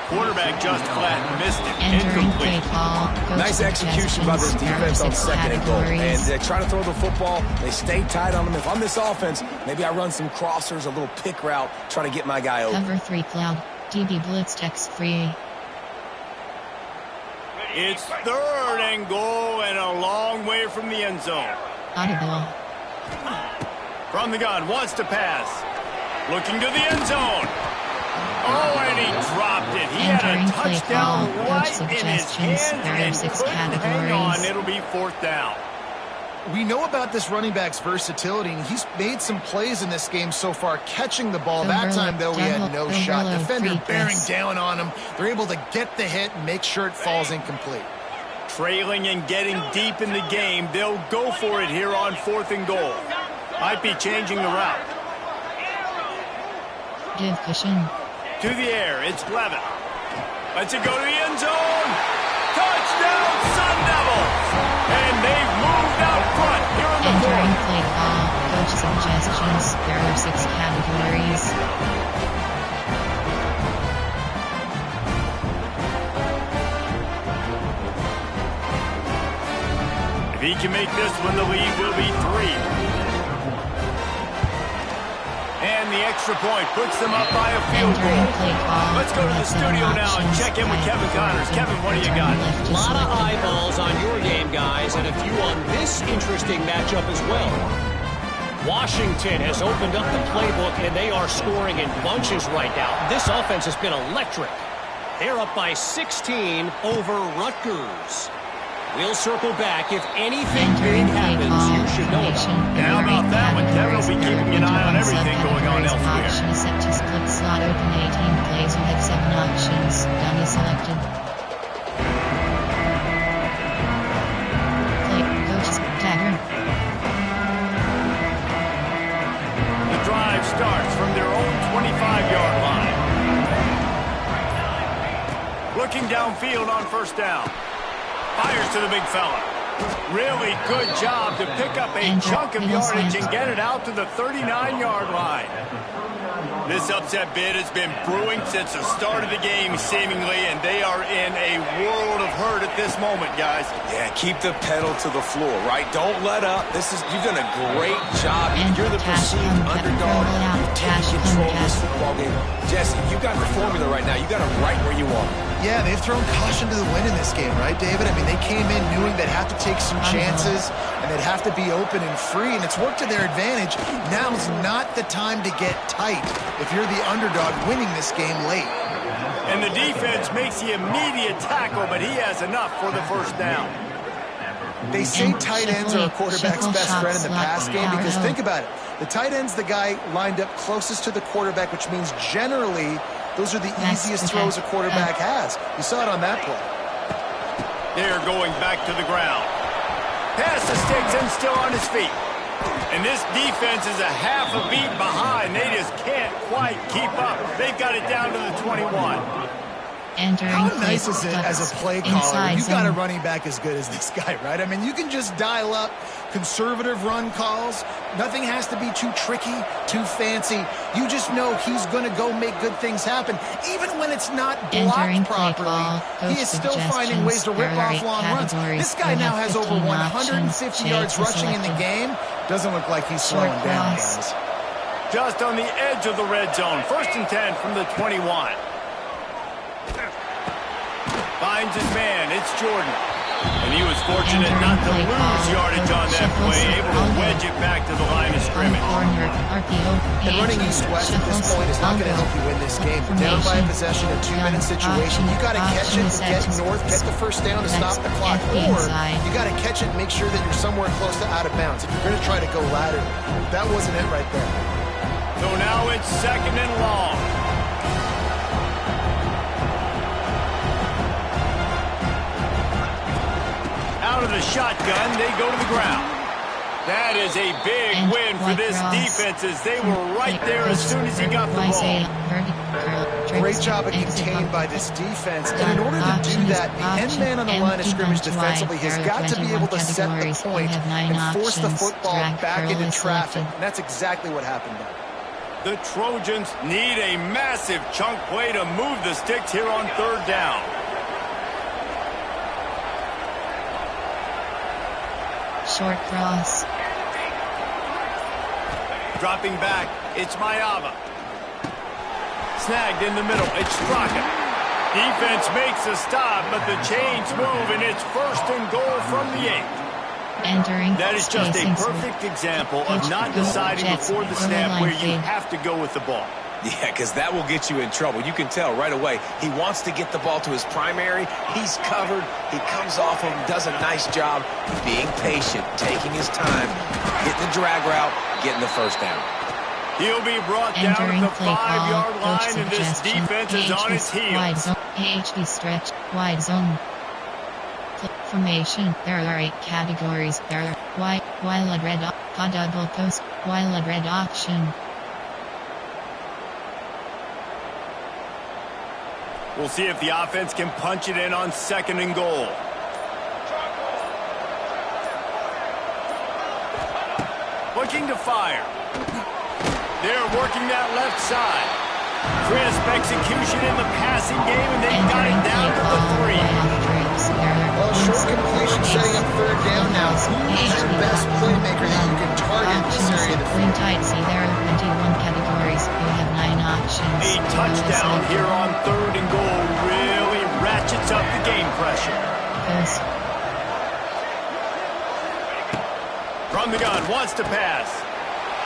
Quarterback just flat missed it. Entering play Incomplete. call. Nice execution by this defense on 2nd and goal. And they try to throw the football. They stay tight on them. If I'm this offense, maybe I run some crossers, a little pick route, try to get my guy over. Cover 3 cloud. DB blitz text free. It's 3rd and goal and a long way from the end zone. Audible. From the gun, wants to pass. Looking to the end zone. Oh, and he dropped it. He had a touchdown right in his hands and couldn't hang on. It'll be 4th down. We know about this running back's versatility, and he's made some plays in this game so far, catching the ball. That time, though, he had no shot. Defender bearing down on him. They're able to get the hit and make sure it falls incomplete. Trailing and getting deep in the game, they'll go for it here on 4th and goal. Might be changing the route. Give cushion. To the air, it's Levitt. Lets it go to the end zone. Touchdown, Sun Devils! And they've moved out front here in the Entering fourth. play call. Coach suggestions. There are 6 categories. If he can make this one. The lead will be 3. And the extra point puts them up by a field goal. Let's go to the studio now and check in with Kevin Connors. Kevin, what do you got? A lot of eyeballs on your game, guys, and a few on this interesting matchup as well. Washington has opened up the playbook, and they are scoring in bunches right now. This offense has been electric. They're up by 16 over Rutgers. We'll circle back. If anything big happens, you should know about it. And how about that one? Kevin will be keeping an eye on everything going on elsewhere. Option set to split slot open 18 plays. You have 7 options. Dummy selected. Play. Coach's tagger. The drive starts from their own 25-yard line. Looking downfield on first down. Fires to the big fella. Really good job to pick up a chunk of yardage and get it out to the 39-yard line. This upset bid has been brewing since the start of the game, seemingly, and they are in a world of hurt at this moment, guys. Yeah, keep the pedal to the floor, right? Don't let up. You've done a great job. You're the perceived underdog. You've taken control of this football game. Jesse, you got the formula right now. You got it right where you are. Yeah, they've thrown caution to the wind in this game, right, David? I mean, they came in knowing they'd have to take some chances, and they'd have to be open and free, and it's worked to their advantage. Now's not the time to get tight if you're the underdog winning this game late. And the defense makes the immediate tackle, but he has enough for the first down. They say tight ends are a quarterback's best friend in the pass game because think about it. The tight end's the guy lined up closest to the quarterback, which means generally those are the easiest throws a quarterback has. You saw it on that play. They're going back to the ground. Pass to Sticks and still on his feet. And this defense is a half a beat behind. They just can't quite keep up. They've got it down to the 21. How nice is it as a play caller? You've got a running back as good as this guy, right? I mean, you can just dial up conservative run calls. Nothing has to be too tricky, too fancy. You just know he's going to go make good things happen. Even when it's not blocked properly, he is still finding ways to rip off long runs. This guy now has over 150 yards rushing in the game. Doesn't look like he's slowing down, guys. Just on the edge of the red zone. 1st and 10 from the 21. Finds his man. It's Jordan. And he was fortunate not to lose yardage on that play, able to wedge it back to the line of scrimmage. And running east-west at this point is not going to help you win this game. Down by a possession, a 2-minute situation. You got to catch it to get north, get the first down to stop the clock. Or you got to catch it and make sure that you're somewhere close to out of bounds. If you're going to try to go laterally, that wasn't it right there. So now it's 2nd and long. Out of the shotgun, they go to the ground. That is a big win for this defense as they were right there as soon as he got the ball. Great job of contained by this defense. And in order to do that, the end man on the line of scrimmage defensively has got to be able to set the point and force the football back into traffic. And that's exactly what happened there. The Trojans need a massive chunk play to move the Sticks here on 3rd down. Short cross. Dropping back, it's Mayava. Snagged in the middle, it's Straka. Defense makes a stop, but the chains move, and it's 1st and goal from the 8. That is just a perfect example of not deciding before the snap where you have to go with the ball. Yeah, because that will get you in trouble. You can tell right away. He wants to get the ball to his primary. He's covered. He comes off him, does a nice job being patient, taking his time, getting the drag route, getting the first down. He'll be brought down at the 5-yard line, and this defense is on its heels. AHB stretch, wide zone. Formation, there are 8 categories. There are wild red, double post, wild red option. We'll see if the offense can punch it in on 2nd and goal. Looking to fire. They're working that left side. Crisp execution in the passing game, and they got it down to the 3. Well, short completion setting up third down now. Who's your best playmaker that you can target in this area of the field? Tight. See, there are 21 categories. You have 9 options. A touchdown here on third and goal really ratchets up the game pressure. Goes. From the gun, wants to pass.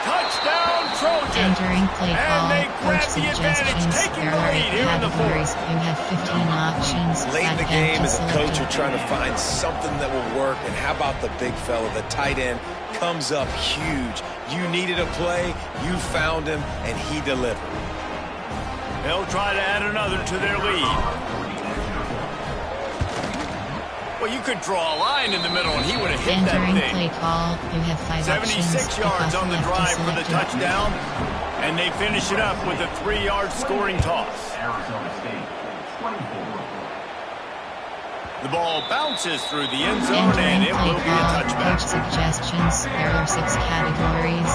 Touchdown, Trojans! Entering play And call. they grab Coach the advantage, suggestions. taking There the are lead 8 here in the categories. fourth. You have 15 options. Late in the Back game, end as a coach, selected. you're trying to find something that will work. And how about the big fella, the tight end, comes up huge. You needed a play, you found him, and he delivered. They'll try to add another to their lead. Well, you could draw a line in the middle, and he would have hit Entering that play thing. call. You have 5 options. 76 yards on the Left drive for the selected. touchdown, and they finish it up with a 3-yard scoring toss. The ball bounces through the end zone, and Entering it play will be a call. touchback. Coach suggestions. There are 6 categories.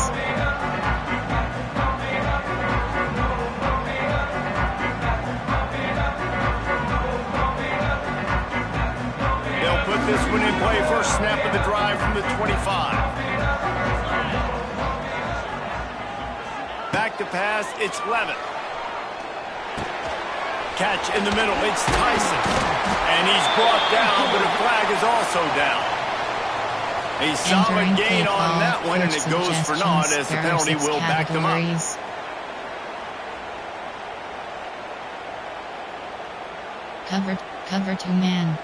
They'll put this one in play. First snap of the drive from the 25. Back to pass, it's Levitt. Catch in the middle, it's Tyson. And he's brought down, but a flag is also down. A solid Entering gain play on call. that one, and Coach it goes for naught suggestions. as the There are penalty 6 will back them up. categories. Cover 2 man.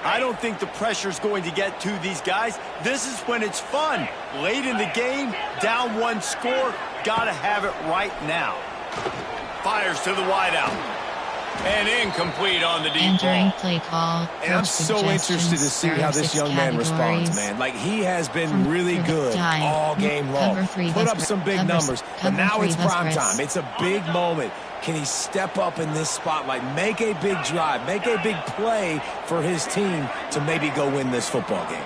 I don't think the pressure's going to get to these guys. This is when it's fun. Late in the game, down 1 score, gotta have it right now. Fires to the wideout. And incomplete on the deep Entering ball. play call. And I'm Coach so interested to suggestions. see There how are this 6 young man responds, categories. man. Like, he has been From really good time. all game long. Cover 3 Put bus up some big covers- numbers, but cover now 3 it's bus prime press. time. It's a big moment. Can he step up in this spotlight, make a big drive, make a big play for his team to maybe go win this football game?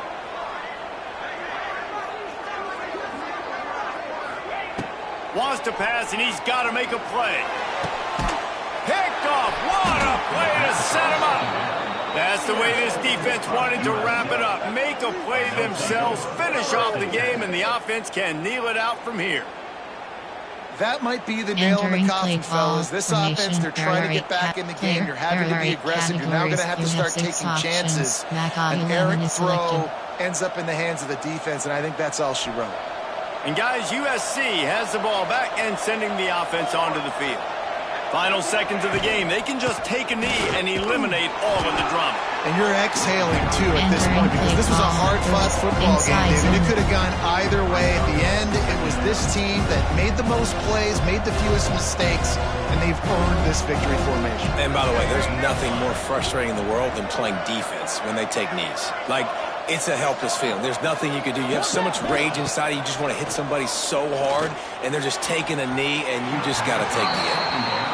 Wants to pass, and he's got to make a play. Picked off. What a play to set him up. That's the way this defense wanted to wrap it up. Make a play themselves, finish off the game, and the offense can kneel it out from here. That might be the nail in the Entering coffin, play call. fellas. This Formation. offense, they're trying to get back in the game. You're having to be aggressive. You're now going to have to start taking chances. An errant throw ends up in the hands of the defense, and I think that's all she wrote. And guys, USC has the ball back and sending the offense onto the field. Final seconds of the game. They can just take a knee and eliminate all of the drama. And you're exhaling, too, at this point, because this was a hard-fought football game, David. It could have gone either way. At the end, it was this team that made the most plays, made the fewest mistakes, and they've earned this victory formation. And by the way, there's nothing more frustrating in the world than playing defense when they take knees. Like, it's a helpless feeling. There's nothing you can do. You have so much rage inside you. You just want to hit somebody so hard, and they're just taking a knee, and you just got to take the hit.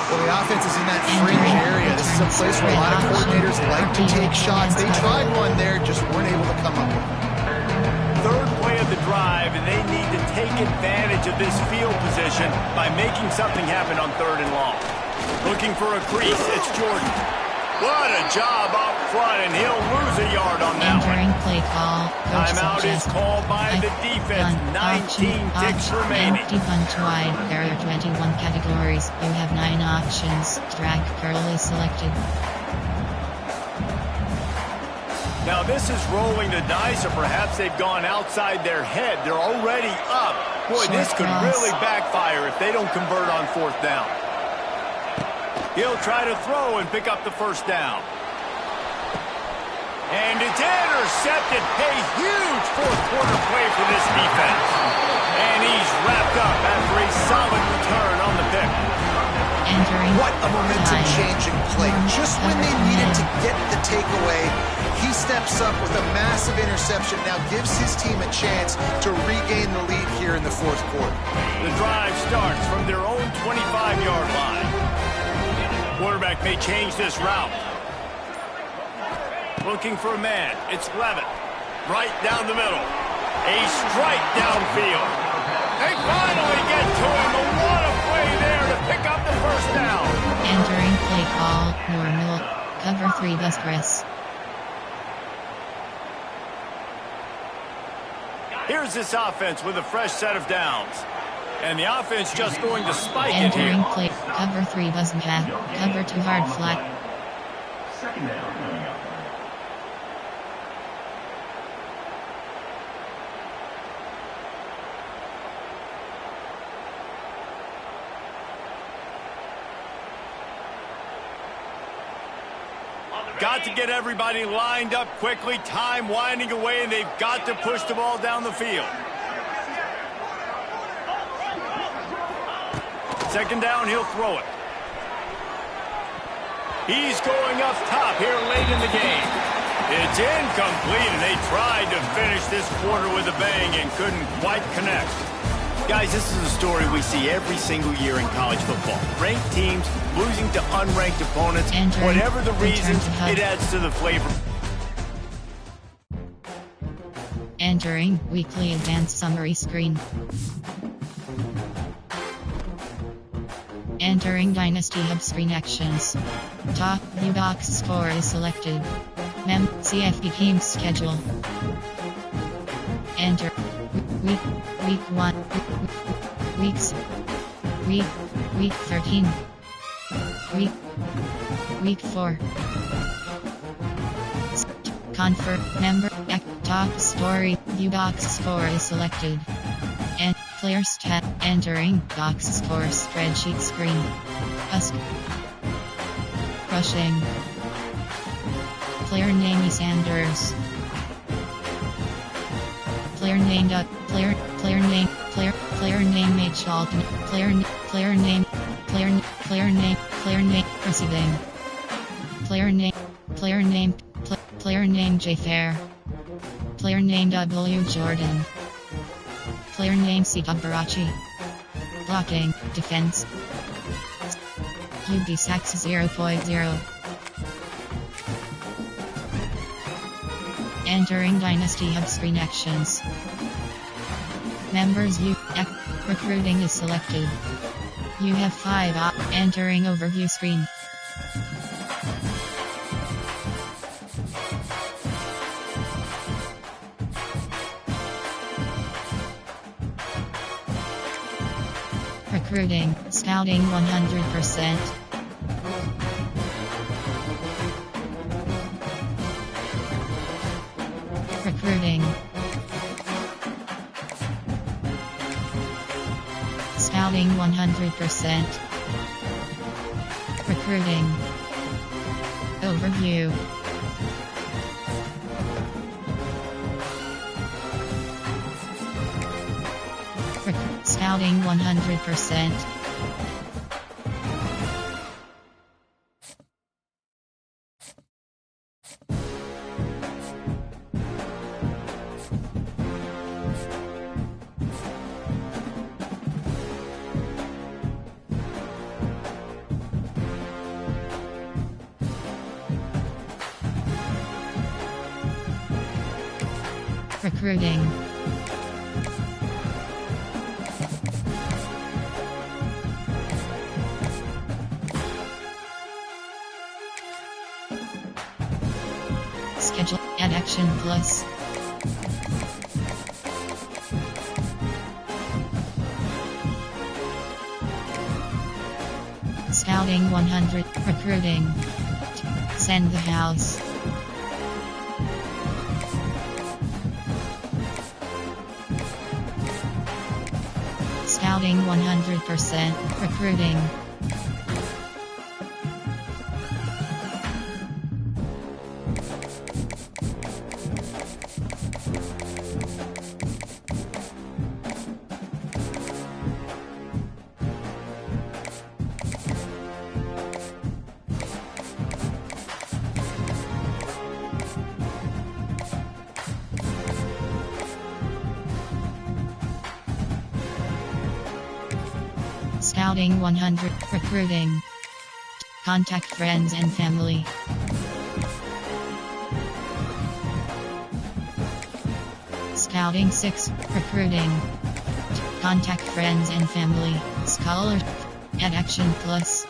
Well, the offense is in that fringe area. This is a place where a lot of coordinators like to take shots. They tried one there, just weren't able to come up with it. Third play of the drive, and they need to take advantage of this field position by making something happen on 3rd and long. Looking for a crease, it's Jordan. What a job up front, and he'll lose a yard on that Entering one. play call. Timeout is called by the defense. 19 ticks remaining. Empty punch wide. There are 21 categories. You have 9 options. Drag curly selected. Now this is rolling the dice, or perhaps they've gone outside their head. They're already up. Boy, this could really backfire if they don't convert on 4th down. He'll try to throw and pick up the first down. And it's intercepted. A huge 4th quarter play for this defense. And he's wrapped up after a solid return on the pick. Entering What a momentum-changing play. Just when they needed to get the takeaway, he steps up with a massive interception, now gives his team a chance to regain the lead here in the 4th quarter. The drive starts from their own 25-yard line. Quarterback may change this route. Looking for a man. It's Levitt. Right down the middle. A strike downfield. They finally get to him. A what a play there to pick up the first down. Entering play call. Normal. Cover 3 bus press. Here's this offense with a fresh set of downs. And the offense just going to spike it Entering here. play. Cover 3 buzz pass. Cover 2 hard flat. Second down coming up. Got to get everybody lined up quickly. Time winding away, and they've got to push the ball down the field. Second down, he'll throw it. He's going up top here late in the game. It's incomplete, and they tried to finish this quarter with a bang and couldn't quite connect. Guys, this is a story we see every single year in college football. Ranked teams losing to unranked opponents. Whatever the reason, it adds to the flavor. Entering weekly advanced summary screen. Entering Dynasty Hub screen actions. Top view box score is selected. CFP team schedule. Enter. Week 1. Week 13. Week 4. Confirm member top story view box score is selected. And player stat entering box score spreadsheet screen. Rushing. Player name Sanders. Player name H. Alton. Player name receiving. Player name J. Fair. Player name W. Jordan. Player name C. Barachi. Blocking, defense. QB sacks 0.0. Entering Dynasty Hub screen actions. Members view. Recruiting is selected. You have 5 entering overview screen. Recruiting, scouting 100%. Recruiting. Scouting 100%. Recruiting. Overview. Scouting 100%. Recruiting. Schedule add action plus. Scouting 100. Recruiting. Send the house. Scouting 100%. Recruiting. Scouting 100. Recruiting. Contact friends and family. Scouting 6. Recruiting. Contact friends and family. Scholar. Add action plus.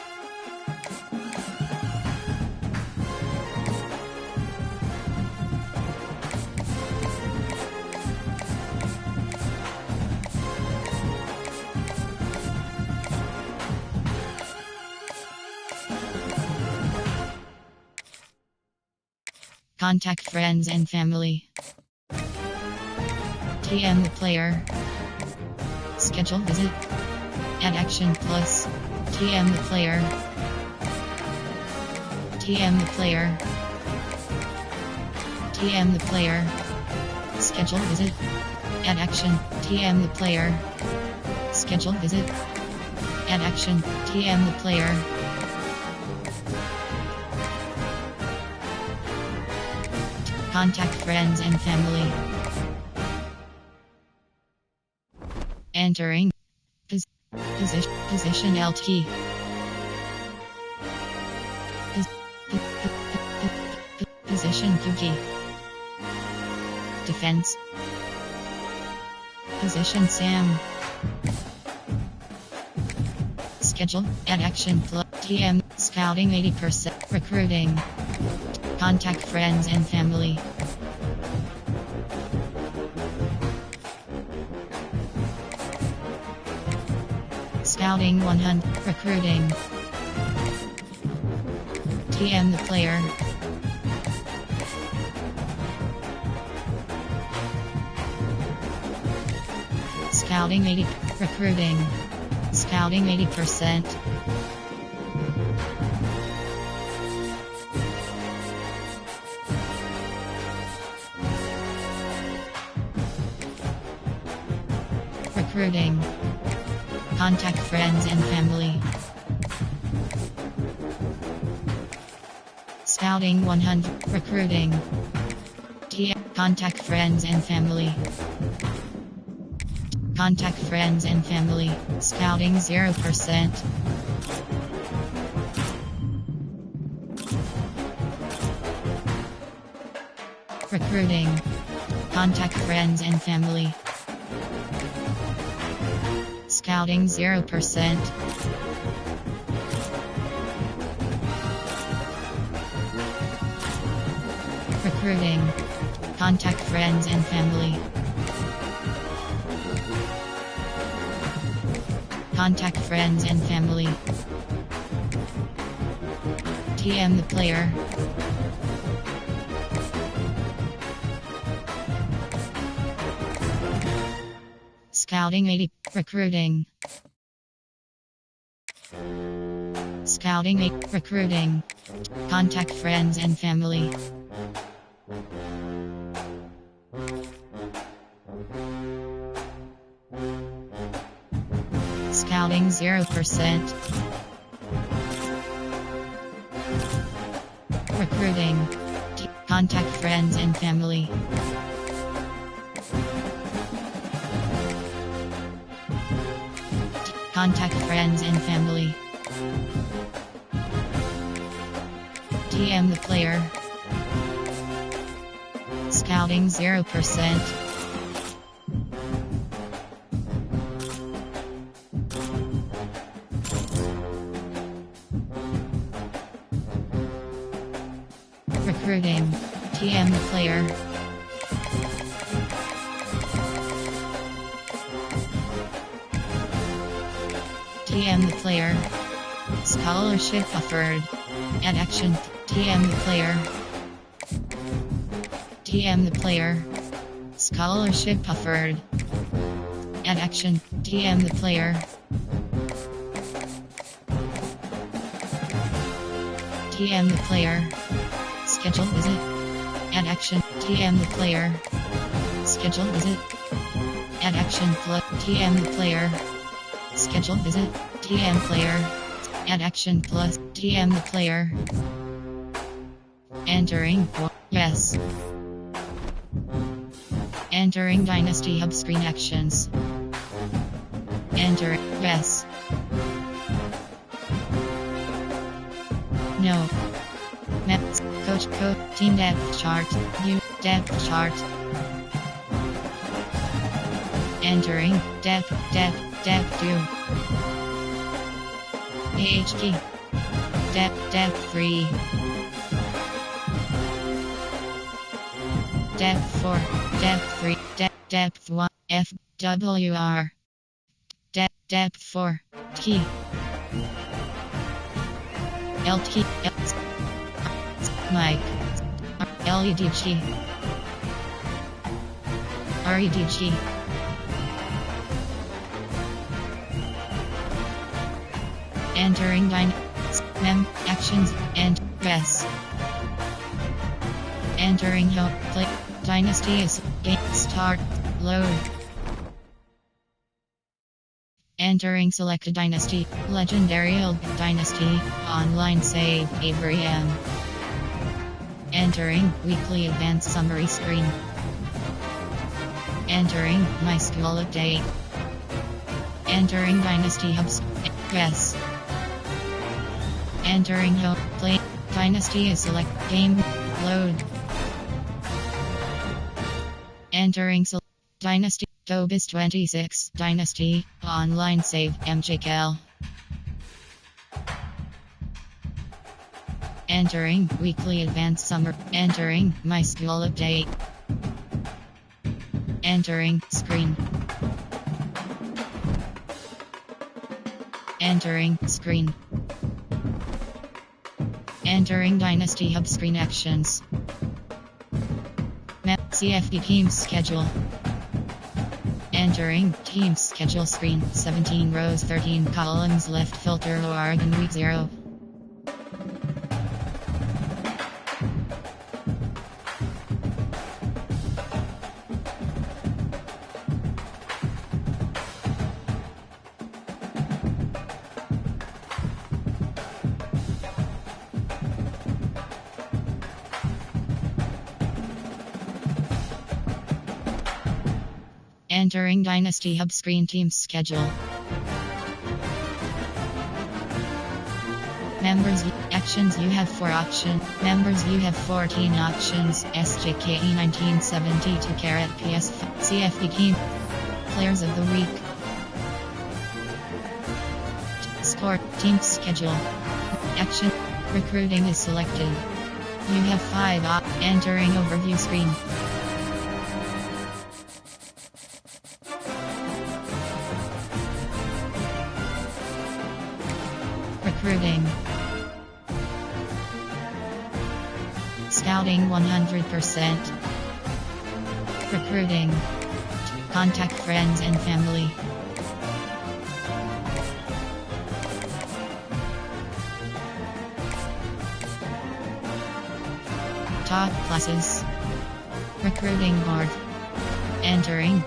Contact friends and family. TM the player. Schedule visit. Add action plus. TM the player. TM the player. TM the player. Schedule visit. Add action. TM the player. Schedule visit. Add action. TM the player. Contact friends and family. Entering. Position LT. Position QG. Defense. Position Sam. Schedule. Add action plus TM. Scouting 80%. Recruiting. Contact friends and family. Scouting 100. Recruiting. TM the player. Scouting 80. Recruiting. Scouting 80%. Recruiting. Contact friends and family. Scouting 100. Recruiting. Contact friends and family. Contact friends and family. Scouting 0%. Recruiting. Contact friends and family. Scouting 0%. Recruiting. Contact friends and family. Contact friends and family. TM the player. Scouting 80. Recruiting. Scouting 8. Recruiting. Contact friends and family. Scouting 0%. Recruiting. Contact friends and family. Contact friends and family. TM the player. Scouting 0%. Recruiting. TM the player. TM the player. Scholarship offered. Add action. TM the player. TM the player. Scholarship offered. Add action. TM the player. TM the player. Schedule visit. Add action. TM the player. Schedule visit. Add action. TM the player. Schedule visit. TM player. Add action plus TM the player. Entering. Yes. Entering Dynasty Hub screen actions. Enter. Yes. No. Maps. Coach code. Team depth chart. New depth chart. Entering. Depth 2. AHT. Depth 3. Depth 4. Depth 3. Depth 1. FWR. Depth 4. T. LT. Mike. LEDG. REDG. Entering actions and res. Entering help play dynasty is game start load. Entering select a dynasty legendary dynasty online save Abraham. Entering weekly advanced summary screen. Entering my skill update. Entering dynasty hubs yes. Entering help play dynasty is select game load. Entering dynasty Dobis 26 dynasty online save MJKL. Entering weekly advanced summer. Entering my skill update. Entering screen. Entering screen. Entering Dynasty Hub screen actions. Map CFD team schedule. Entering team schedule screen. 17 rows, 13 columns, left filter Oregon week 0. Entering Dynasty Hub screen team schedule. Members actions you have 4 options. Members you have 14 options. SJKE 1972 carat PS CFD team. Players of the week. Score team schedule. Action recruiting is selected. You have 5 entering overview screen. Recruiting. Scouting 100%. Recruiting. Contact friends and family. Top classes. Recruiting board. Entering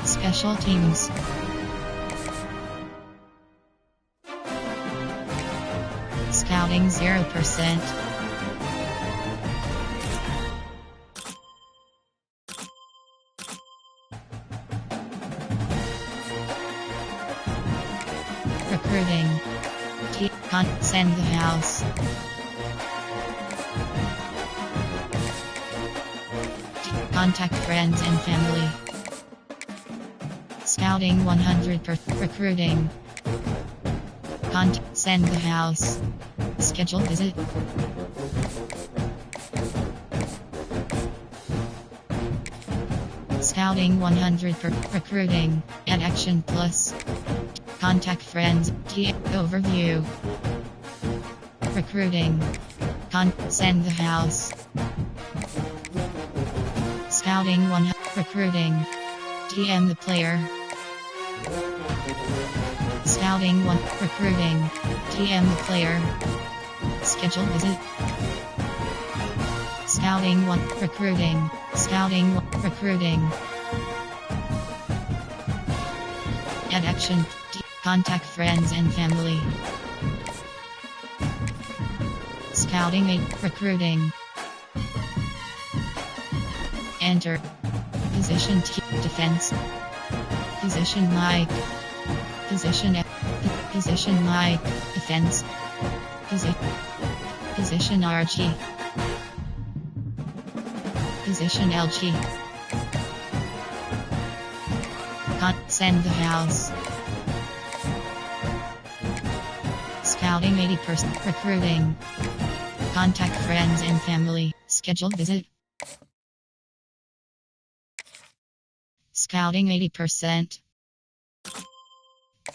special teams. Scouting 0%. Recruiting. Send the house. Contact friends and family. Scouting 100%. Recruiting. Send the house. Schedule visit. Scouting 100%. Recruiting. Add action plus. Contact friends. Overview. Recruiting. Send the house. Scouting 1. Recruiting. TM the player. Scouting 1. Recruiting. TM the player. Schedule visit. Scouting 1. Recruiting. Scouting 1. Recruiting. Add action. Contact friends and family. Scouting 8. Recruiting. Enter. Position defense. Position Mike. Position F. Position Mike. Defense. Position RG. Position LG. Send the house. Scouting 80%. Recruiting. Contact friends and family. Schedule visit. Scouting 80%.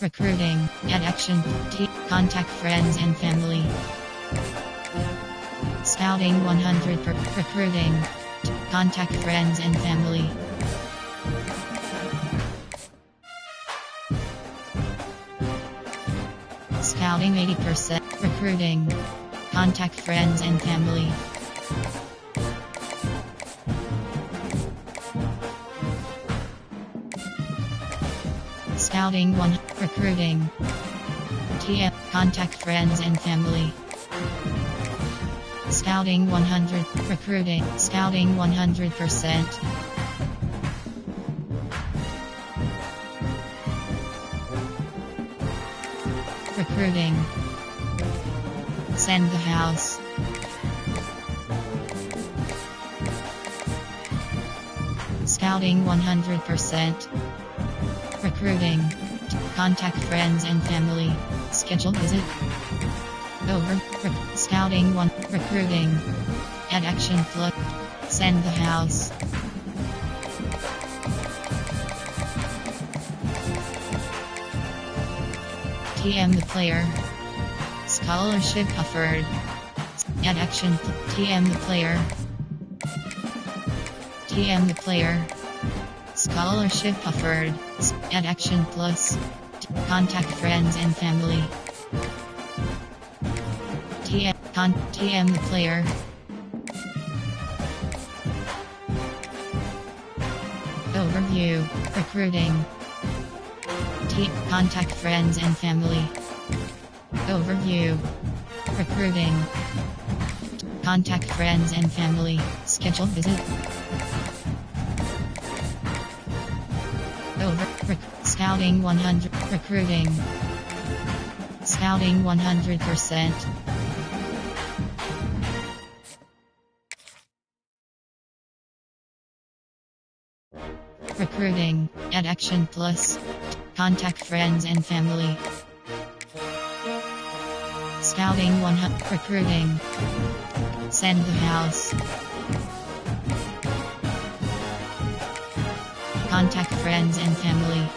Recruiting. Add action. Contact friends and family. Scouting 100 per recruiting. Contact friends and family. Scouting 80% recruiting. Contact friends and family. Scouting 1 recruiting. TM contact friends and family. Scouting 100 recruiting. Scouting 100%. Recruiting. Send the house. Scouting 100%. Recruiting. Contact friends and family. Schedule visit. Over. Scouting 1. Recruiting. Add action flood. Send the house. TM the player. Scholarship offered. Add action. TM the player. TM the player. Scholarship offered. Add action plus. Contact friends and family. TM the player. Overview. Recruiting. Contact friends and family. Overview. Recruiting. Contact friends and family. Schedule visit. Scouting 100. Recruiting. Scouting 100%. Recruiting. Add action plus. Contact friends and family. Scouting 100. Recruiting. Send the house. Contact friends and family.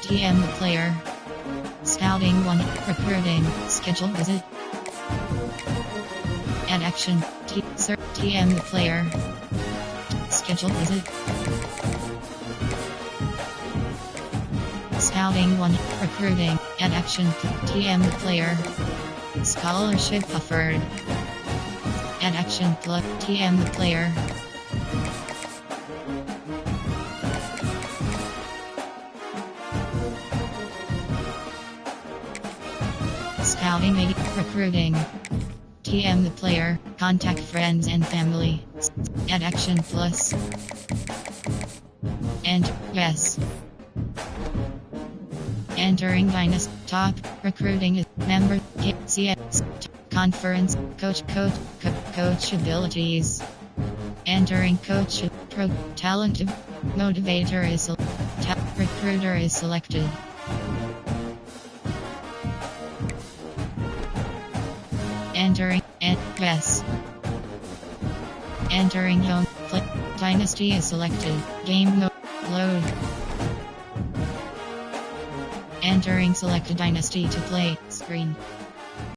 TM the player. Scouting 1. Recruiting. Schedule visit. Add action. TM the player. Schedule visit. Scouting 1. Recruiting. Add action. TM the player. Scholarship offered. Add action plus TM the player. Scouting 80. Recruiting. TM the player. Contact friends and family. Add action plus. And yes. Entering Dynasty. Top. Recruiting is member. CS. Conference. Coach abilities. Entering coach. Pro. Talent. Motivator is. Recruiter is selected. Entering. And yes. Entering home. Dynasty is selected. Game mode. Load. Entering selected dynasty to play. Screen.